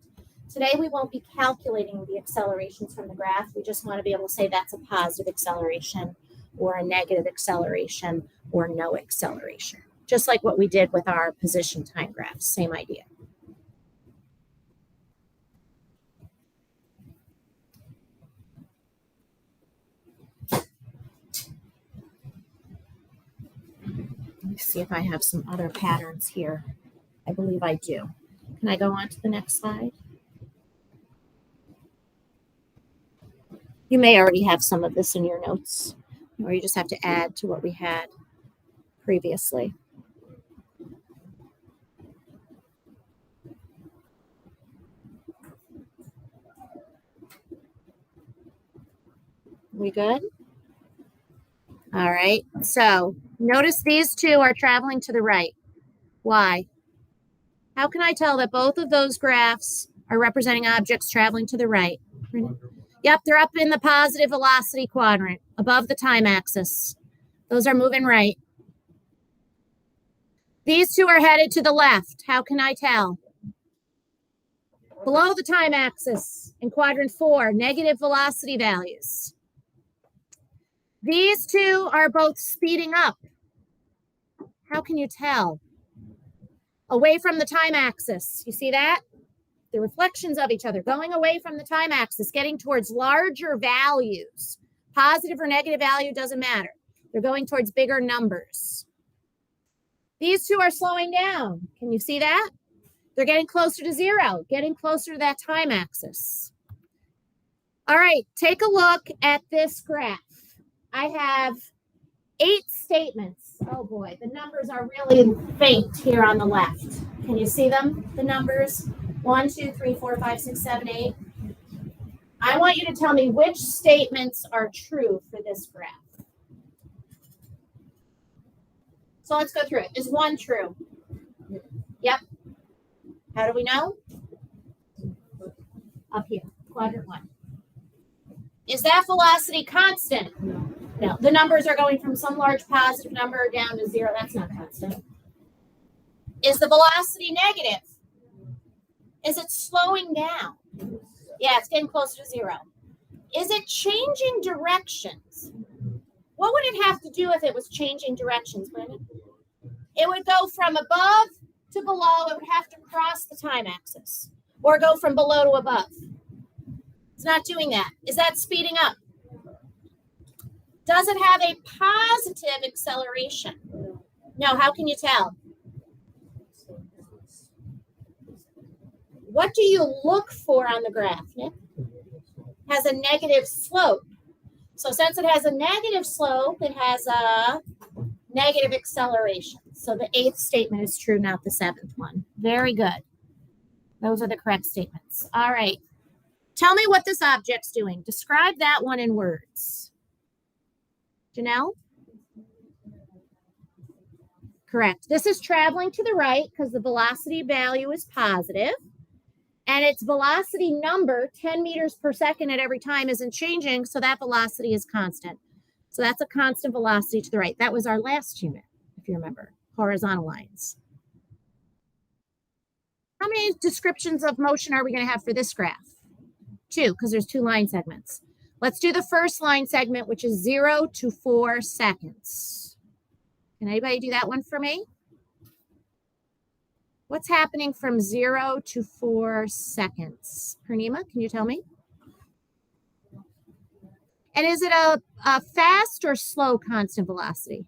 Today, we won't be calculating the accelerations from the graph. We just want to be able to say that's a positive acceleration or a negative acceleration or no acceleration. Just like what we did with our position time graphs, same idea. Let me see if I have some other patterns here. I believe I do. Can I go on to the next slide? You may already have some of this in your notes, or you just have to add to what we had previously. We good? All right, so notice these two are traveling to the right. Why? How can I tell that both of those graphs are representing objects traveling to the right? Yep, they're up in the positive velocity quadrant, above the time axis. Those are moving right. These two are headed to the left. How can I tell? Below the time axis in quadrant 4, negative velocity values. These two are both speeding up. How can you tell? Away from the time axis. You see that? The reflections of each other, going away from the time axis, getting towards larger values. Positive or negative value doesn't matter. They're going towards bigger numbers. These two are slowing down. Can you see that? They're getting closer to 0, getting closer to that time axis. All right, take a look at this graph. I have 8 statements. Oh boy, the numbers are really faint here on the left. Can you see them? The numbers 1, 2, 3, 4, 5, 6, 7, 8. I want you to tell me which statements are true for this graph. So let's go through it. Is 1 true? Yep. How do we know? Up here, quadrant 1. Is that velocity constant? No. The numbers are going from some large positive number down to 0. That's not constant. Is the velocity negative? Is it slowing down? Yeah, it's getting closer to 0. Is it changing directions? What would it have to do if it was changing directions, Brandon? It would go from above to below. It would have to cross the time axis. or go from below to above? It's not doing that. Is that speeding up? Does it have a positive acceleration? No, how can you tell? What do you look for on the graph, Nick? Has a negative slope. So since it has a negative slope, it has a negative acceleration. So the 8th statement is true, not the 7th one. Very good. Those are the correct statements. All right. Tell me what this object's doing. Describe that one in words. Janelle? Correct. This is traveling to the right because the velocity value is positive. And its velocity number, 10 meters per second at every time, isn't changing. So that velocity is constant. So that's a constant velocity to the right. That was our last unit, if you remember, horizontal lines. How many descriptions of motion are we going to have for this graph? 2, because there's 2 line segments. Let's do the first line segment, which is 0 to 4 seconds. Can anybody do that one for me? What's happening from 0 to 4 seconds? Purnima, can you tell me? And is it a fast or slow constant velocity?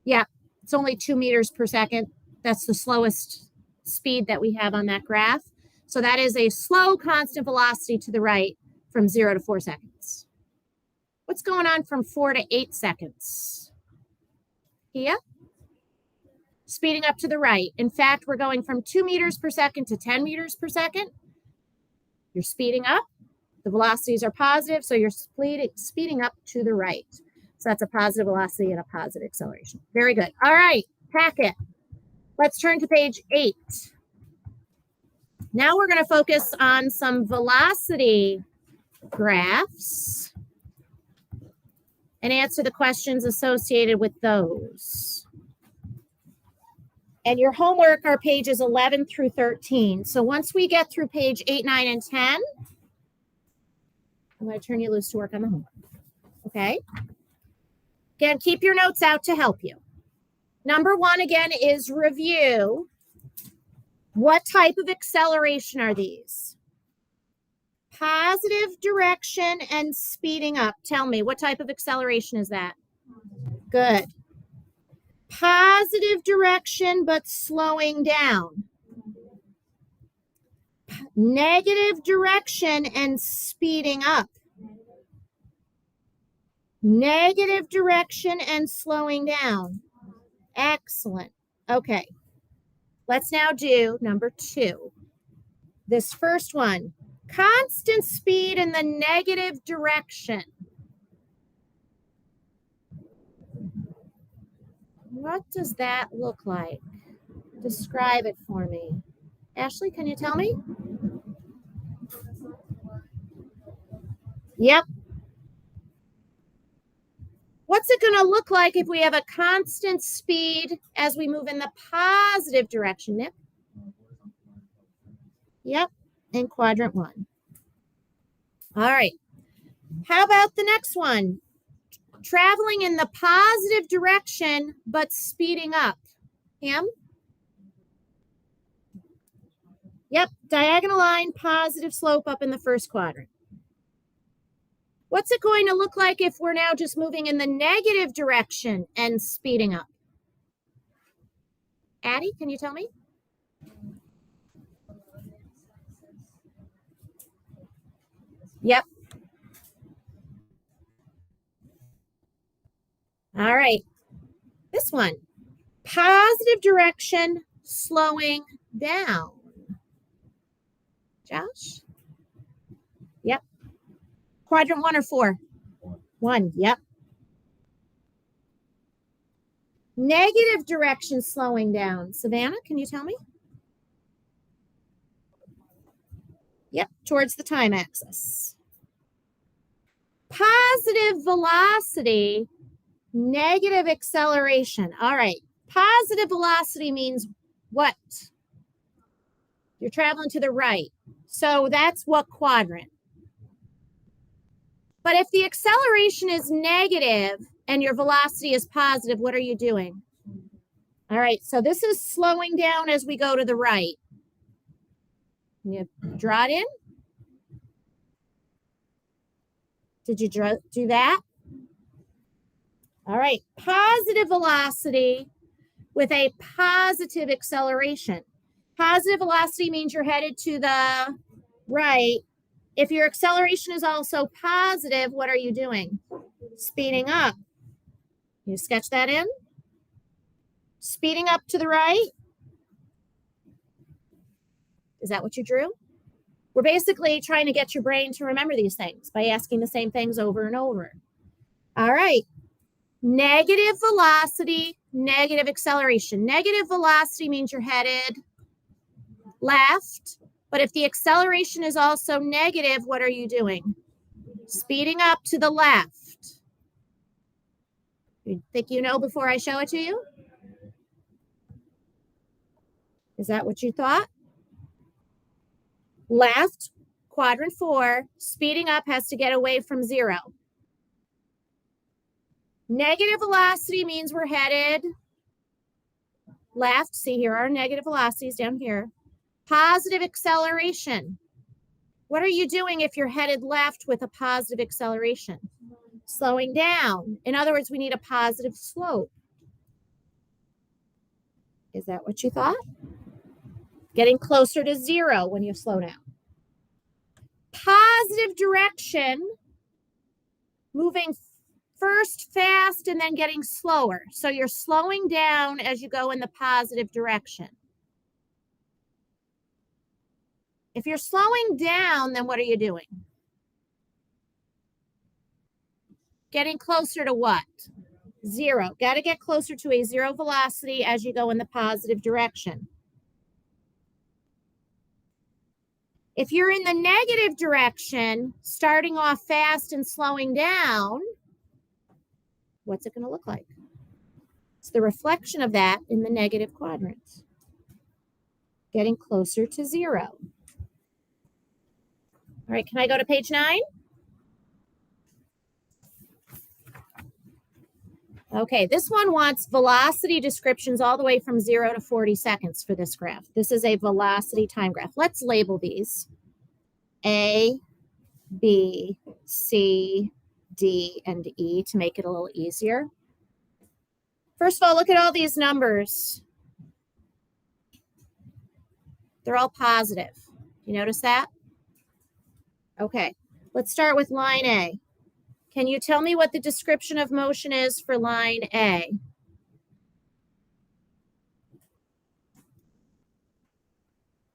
Yeah, it's only 2 meters per second. That's the slowest speed that we have on that graph. So that is a slow constant velocity to the right from 0 to 4 seconds. What's going on from 4 to 8 seconds? Here? Speeding up to the right. In fact, we're going from 2 meters per second to 10 meters per second. You're speeding up. The velocities are positive, so you're speeding up to the right. So that's a positive velocity and a positive acceleration. Very good. All right, packet. Let's turn to page 8. Now we're going to focus on some velocity graphs and answer the questions associated with those. And your homework are pages 11 through 13. So once we get through page 8, 9, and 10, I'm going to turn you loose to work on the homework. Okay? Again, keep your notes out to help you. Number 1, again, is review. What type of acceleration are these? Positive direction and speeding up. Tell me, what type of acceleration is that? Good. Positive direction, but slowing down. Negative direction and speeding up. Negative direction and slowing down. Excellent. Okay. Let's now do number 2. This first one, constant speed in the negative direction. What does that look like? Describe it for me. Ashley, can you tell me? Yep. What's it going to look like if we have a constant speed as we move in the positive direction, Nick? Yep, in quadrant 1. All right. How about the next one? Traveling in the positive direction, but speeding up. Pam? Yep, diagonal line, positive slope up in the first quadrant. What's it going to look like if we're now just moving in the negative direction and speeding up? Addie, can you tell me? Yep. All right. This one. Positive direction, slowing down. Josh? Yep. Quadrant 1 or 4? 1, yep. Negative direction slowing down. Savannah, can you tell me? Yep, towards the time axis. Positive velocity, negative acceleration. All right, positive velocity means what? You're traveling to the right. So that's what quadrant? But if the acceleration is negative and your velocity is positive, what are you doing? All right, so this is slowing down as we go to the right. Can you draw it in? Did you do that? All right, positive velocity with a positive acceleration. Positive velocity means you're headed to the right. If your acceleration is also positive, what are you doing? Speeding up. You sketch that in? Speeding up to the right. Is that what you drew? We're basically trying to get your brain to remember these things by asking the same things over and over. All right. Negative velocity, negative acceleration. Negative velocity means you're headed left, but if the acceleration is also negative, what are you doing? Speeding up to the left. You think you know before I show it to you? Is that what you thought? Left, quadrant 4, speeding up has to get away from 0. Negative velocity means we're headed left. See, here are negative velocities down here. Positive acceleration. What are you doing if you're headed left with a positive acceleration? Slowing down. In other words, we need a positive slope. Is that what you thought? Getting closer to 0 when you slow down. Positive direction, moving first fast and then getting slower. So you're slowing down as you go in the positive direction. If you're slowing down, then what are you doing? Getting closer to what? 0. Got to get closer to a 0 velocity as you go in the positive direction. If you're in the negative direction, starting off fast and slowing down, what's it going to look like? It's the reflection of that in the negative quadrant. Getting closer to 0. All right, can I go to page 9? Okay, this one wants velocity descriptions all the way from 0 to 40 seconds for this graph. This is a velocity time graph. Let's label these A, B, C, D, and E to make it a little easier. First of all, look at all these numbers. They're all positive. You notice that? Okay, let's start with line A. Can you tell me what the description of motion is for line A?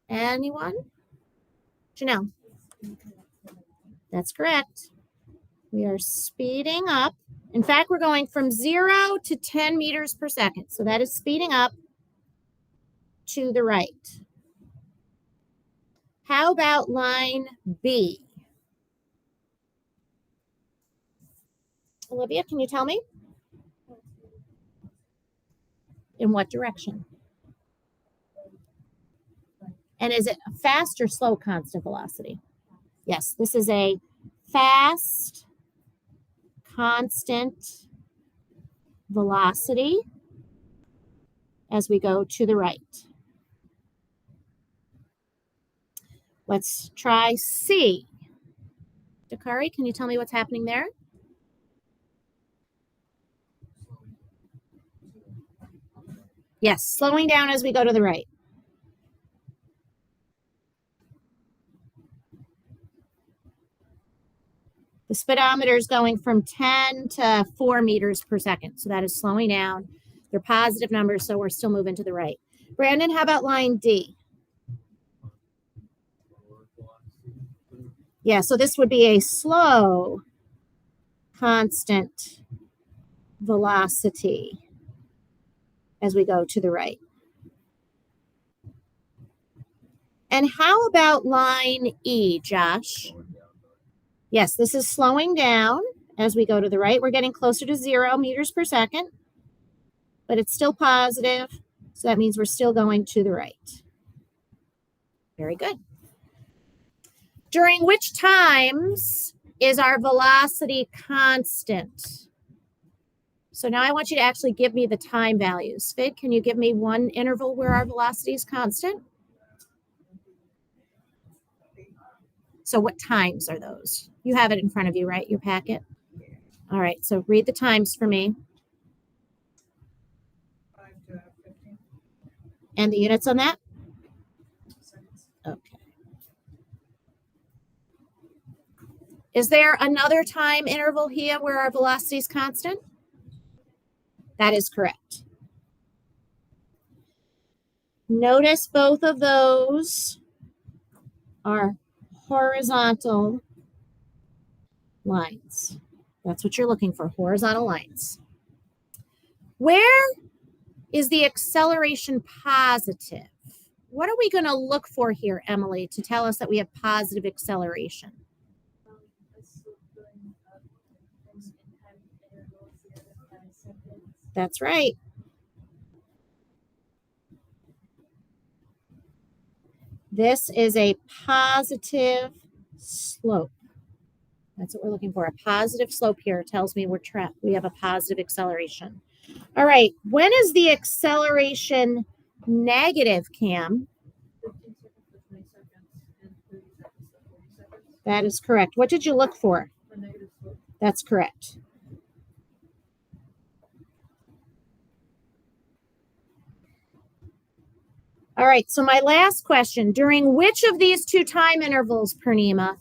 Anyone? Janelle? That's correct. We are speeding up. In fact, we're going from 0 to 10 meters per second. So that is speeding up to the right. How about line B? Olivia, can you tell me? In what direction? And is it a fast or slow constant velocity? Yes, this is a fast constant velocity as we go to the right. Let's try C. Dakari, can you tell me what's happening there? Yes, slowing down as we go to the right. The speedometer is going from 10 to 4 meters per second. So that is slowing down. They're positive numbers, so we're still moving to the right. Brandon, how about line D? Yeah, so this would be a slow constant velocity as we go to the right. And how about line E, Josh? Yes, this is slowing down as we go to the right. We're getting closer to 0 meters per second, but it's still positive. So that means we're still going to the right. Very good. During which times is our velocity constant? So now I want you to actually give me the time values. Fig, can you give me one interval where our velocity is constant? So what times are those? You have it in front of you, right? Your packet? All right, so read the times for me 5 to 15 and the units on that. seconds. Okay. Is there another time interval here where our velocity is constant? That is correct. Notice both of those are horizontal lines. That's what you're looking for, horizontal lines. Where is the acceleration positive? What are we going to look for here, Emily, to tell us that we have positive acceleration? That's right. This is a positive slope. That's what we're looking for. A positive slope here tells me we have a positive acceleration. All right. When is the acceleration negative, Cam? 15 seconds to 20 seconds and 30 seconds to 40 seconds. That is correct. What did you look for? The negative slope. That's correct. All right, so my last question, during which of these two time intervals, Purnima,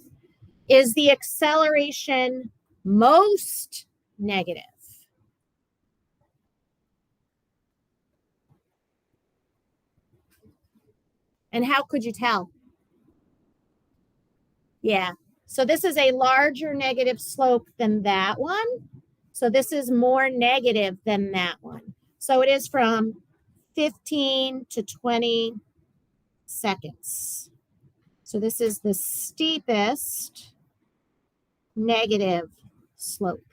is the acceleration most negative? And how could you tell? Yeah, so this is a larger negative slope than that one. So this is more negative than that one. So it is from 15 to 20 seconds. So this is the steepest negative slope.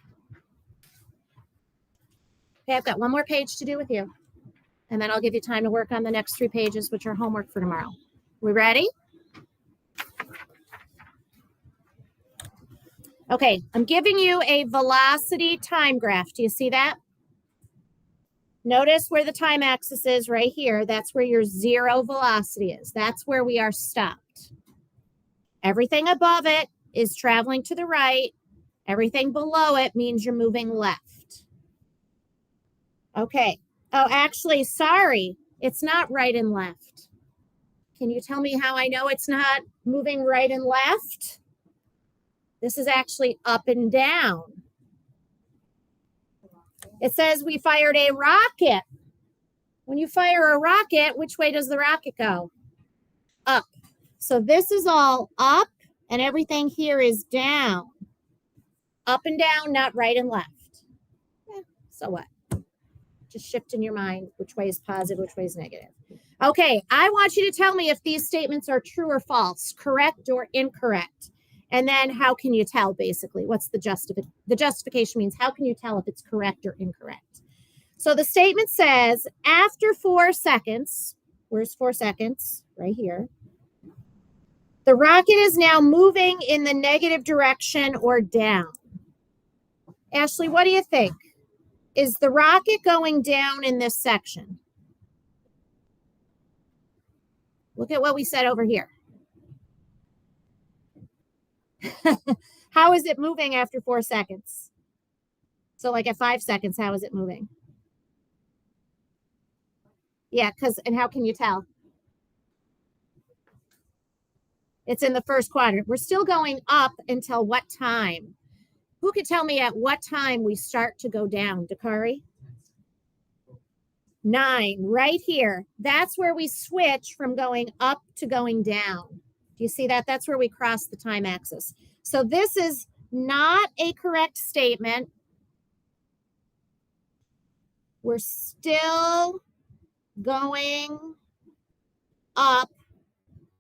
Okay, I've got one more page to do with you, and then I'll give you time to work on the next 3 pages, which are homework for tomorrow. We ready? Okay, I'm giving you a velocity time graph. Do you see that? Notice where the time axis is right here. That's where your zero velocity is. That's where we are stopped. Everything above it is traveling to the right. Everything below it means you're moving left. Okay. Oh, actually, sorry. It's not right and left. Can you tell me how I know it's not moving right and left? This is actually up and down. It says we fired a rocket. When you fire a rocket, which way does the rocket go? Up. So this is all up and everything here is down. Up and down, not right and left. So what? Just shift in your mind which way is positive, which way is negative. Okay, I want you to tell me if these statements are true or false, correct or incorrect. And then how can you tell, basically? What's the justification? The justification means how can you tell if it's correct or incorrect? So the statement says, after 4 seconds, where's 4 seconds? Right here. The rocket is now moving in the negative direction or down. Ashley, what do you think? Is the rocket going down in this section? Look at what we said over here. How is it moving after 4 seconds? So like at 5 seconds, how is it moving? Yeah, and how can you tell? It's in the first quadrant. We're still going up until what time? Who could tell me at what time we start to go down, Dakari? 9, right here. That's where we switch from going up to going down. Do you see that? That's where we cross the time axis. So this is not a correct statement. We're still going up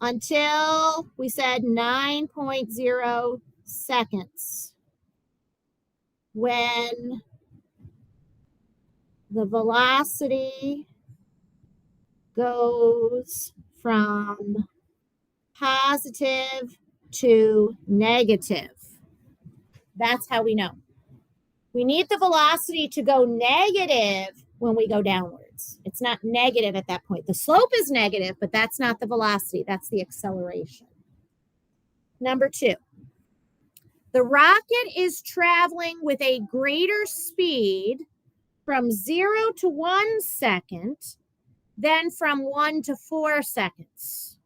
until we said 9.0 seconds, when the velocity goes from positive to negative. That's how we know. We need the velocity to go negative when we go downwards. It's not negative at that point. The slope is negative, but that's not the velocity. That's the acceleration. Number 2. The rocket is traveling with a greater speed from 0 to 1 second than from 1 to 4 seconds.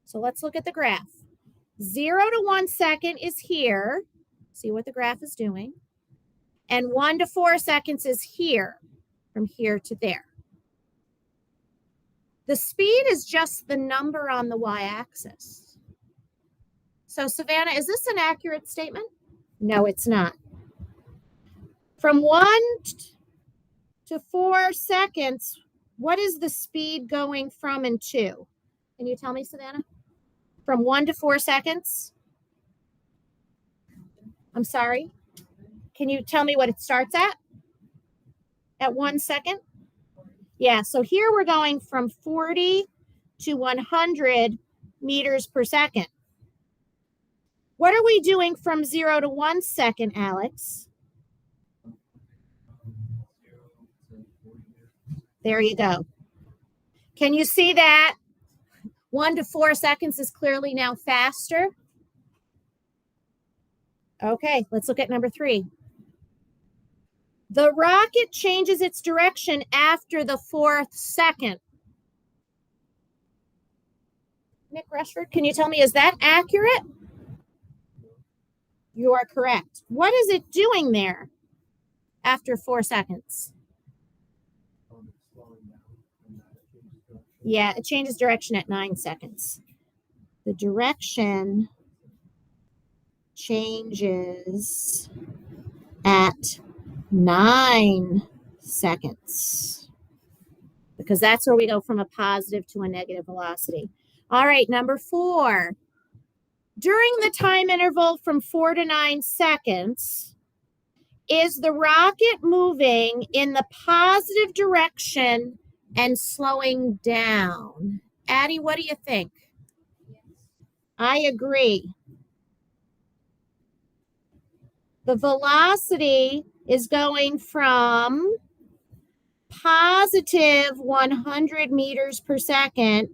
So let's look at the graph. 0 to 1 second is here. See what the graph is doing. And 1 to 4 seconds is here, from here to there. The speed is just the number on the y-axis. So Savannah, is this an accurate statement? No, it's not. From 1 to 4 seconds, what is the speed going from and to? Can you tell me, Savannah? From 1 to 4 seconds? I'm sorry. Can you tell me what it starts at? At 1 second? Yeah, so here we're going from 40 to 100 meters per second. What are we doing from 0 to 1 second, Alex? There you go. Can you see that 1 to 4 seconds is clearly now faster? Okay, let's look at number 3. The rocket changes its direction after the 4th second. Nick Rushford, can you tell me, is that accurate? You are correct. What is it doing there after 4 seconds? Yeah, it changes direction at 9 seconds. The direction changes at 9 seconds because that's where we go from a positive to a negative velocity. All right, number 4. During the time interval from 4 to 9 seconds, is the rocket moving in the positive direction and slowing down? Addie, what do you think? I agree. The velocity is going from positive 100 meters per second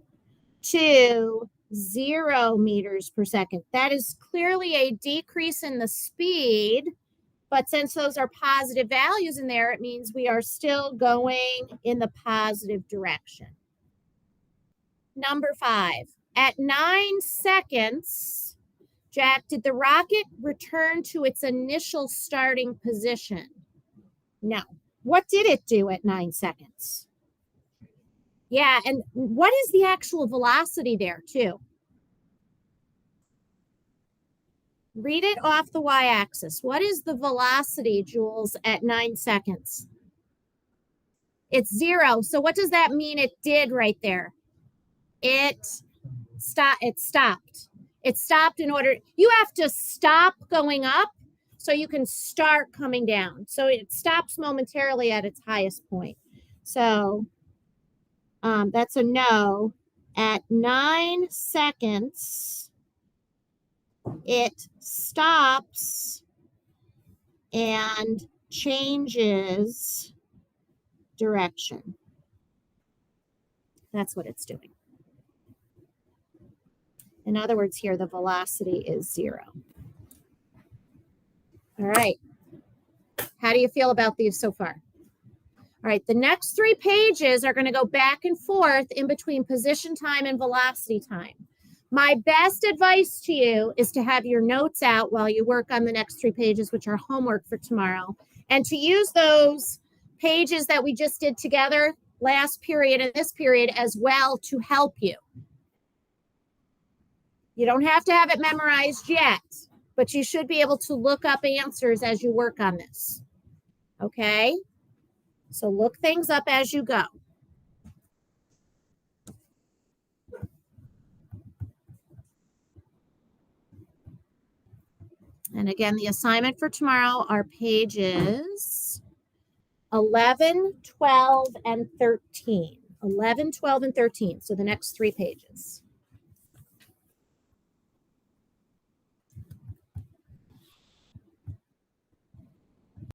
to 0 meters per second. That is clearly a decrease in the speed, but since those are positive values in there, it means we are still going in the positive direction. Number 5, at 9 seconds, Jack, did the rocket return to its initial starting position? No. What did it do at 9 seconds? Yeah, and what is the actual velocity there, too? Read it off the y-axis. What is the velocity, Jules, at 9 seconds? It's 0. So what does that mean it did right there? It stopped. It stopped in order. You have to stop going up so you can start coming down. So it stops momentarily at its highest point. So that's a no. At 9 seconds, it stops and changes direction. That's what it's doing. In other words, here the velocity is 0. All right. How do you feel about these so far? All right, the next 3 pages are going to go back and forth in between position time and velocity time. My best advice to you is to have your notes out while you work on the next 3 pages, which are homework for tomorrow, and to use those pages that we just did together last period and this period as well to help you. You don't have to have it memorized yet, but you should be able to look up answers as you work on this. Okay? So look things up as you go. And again, the assignment for tomorrow are pages 11, 12, and 13. 11, 12, and 13. So the next 3 pages.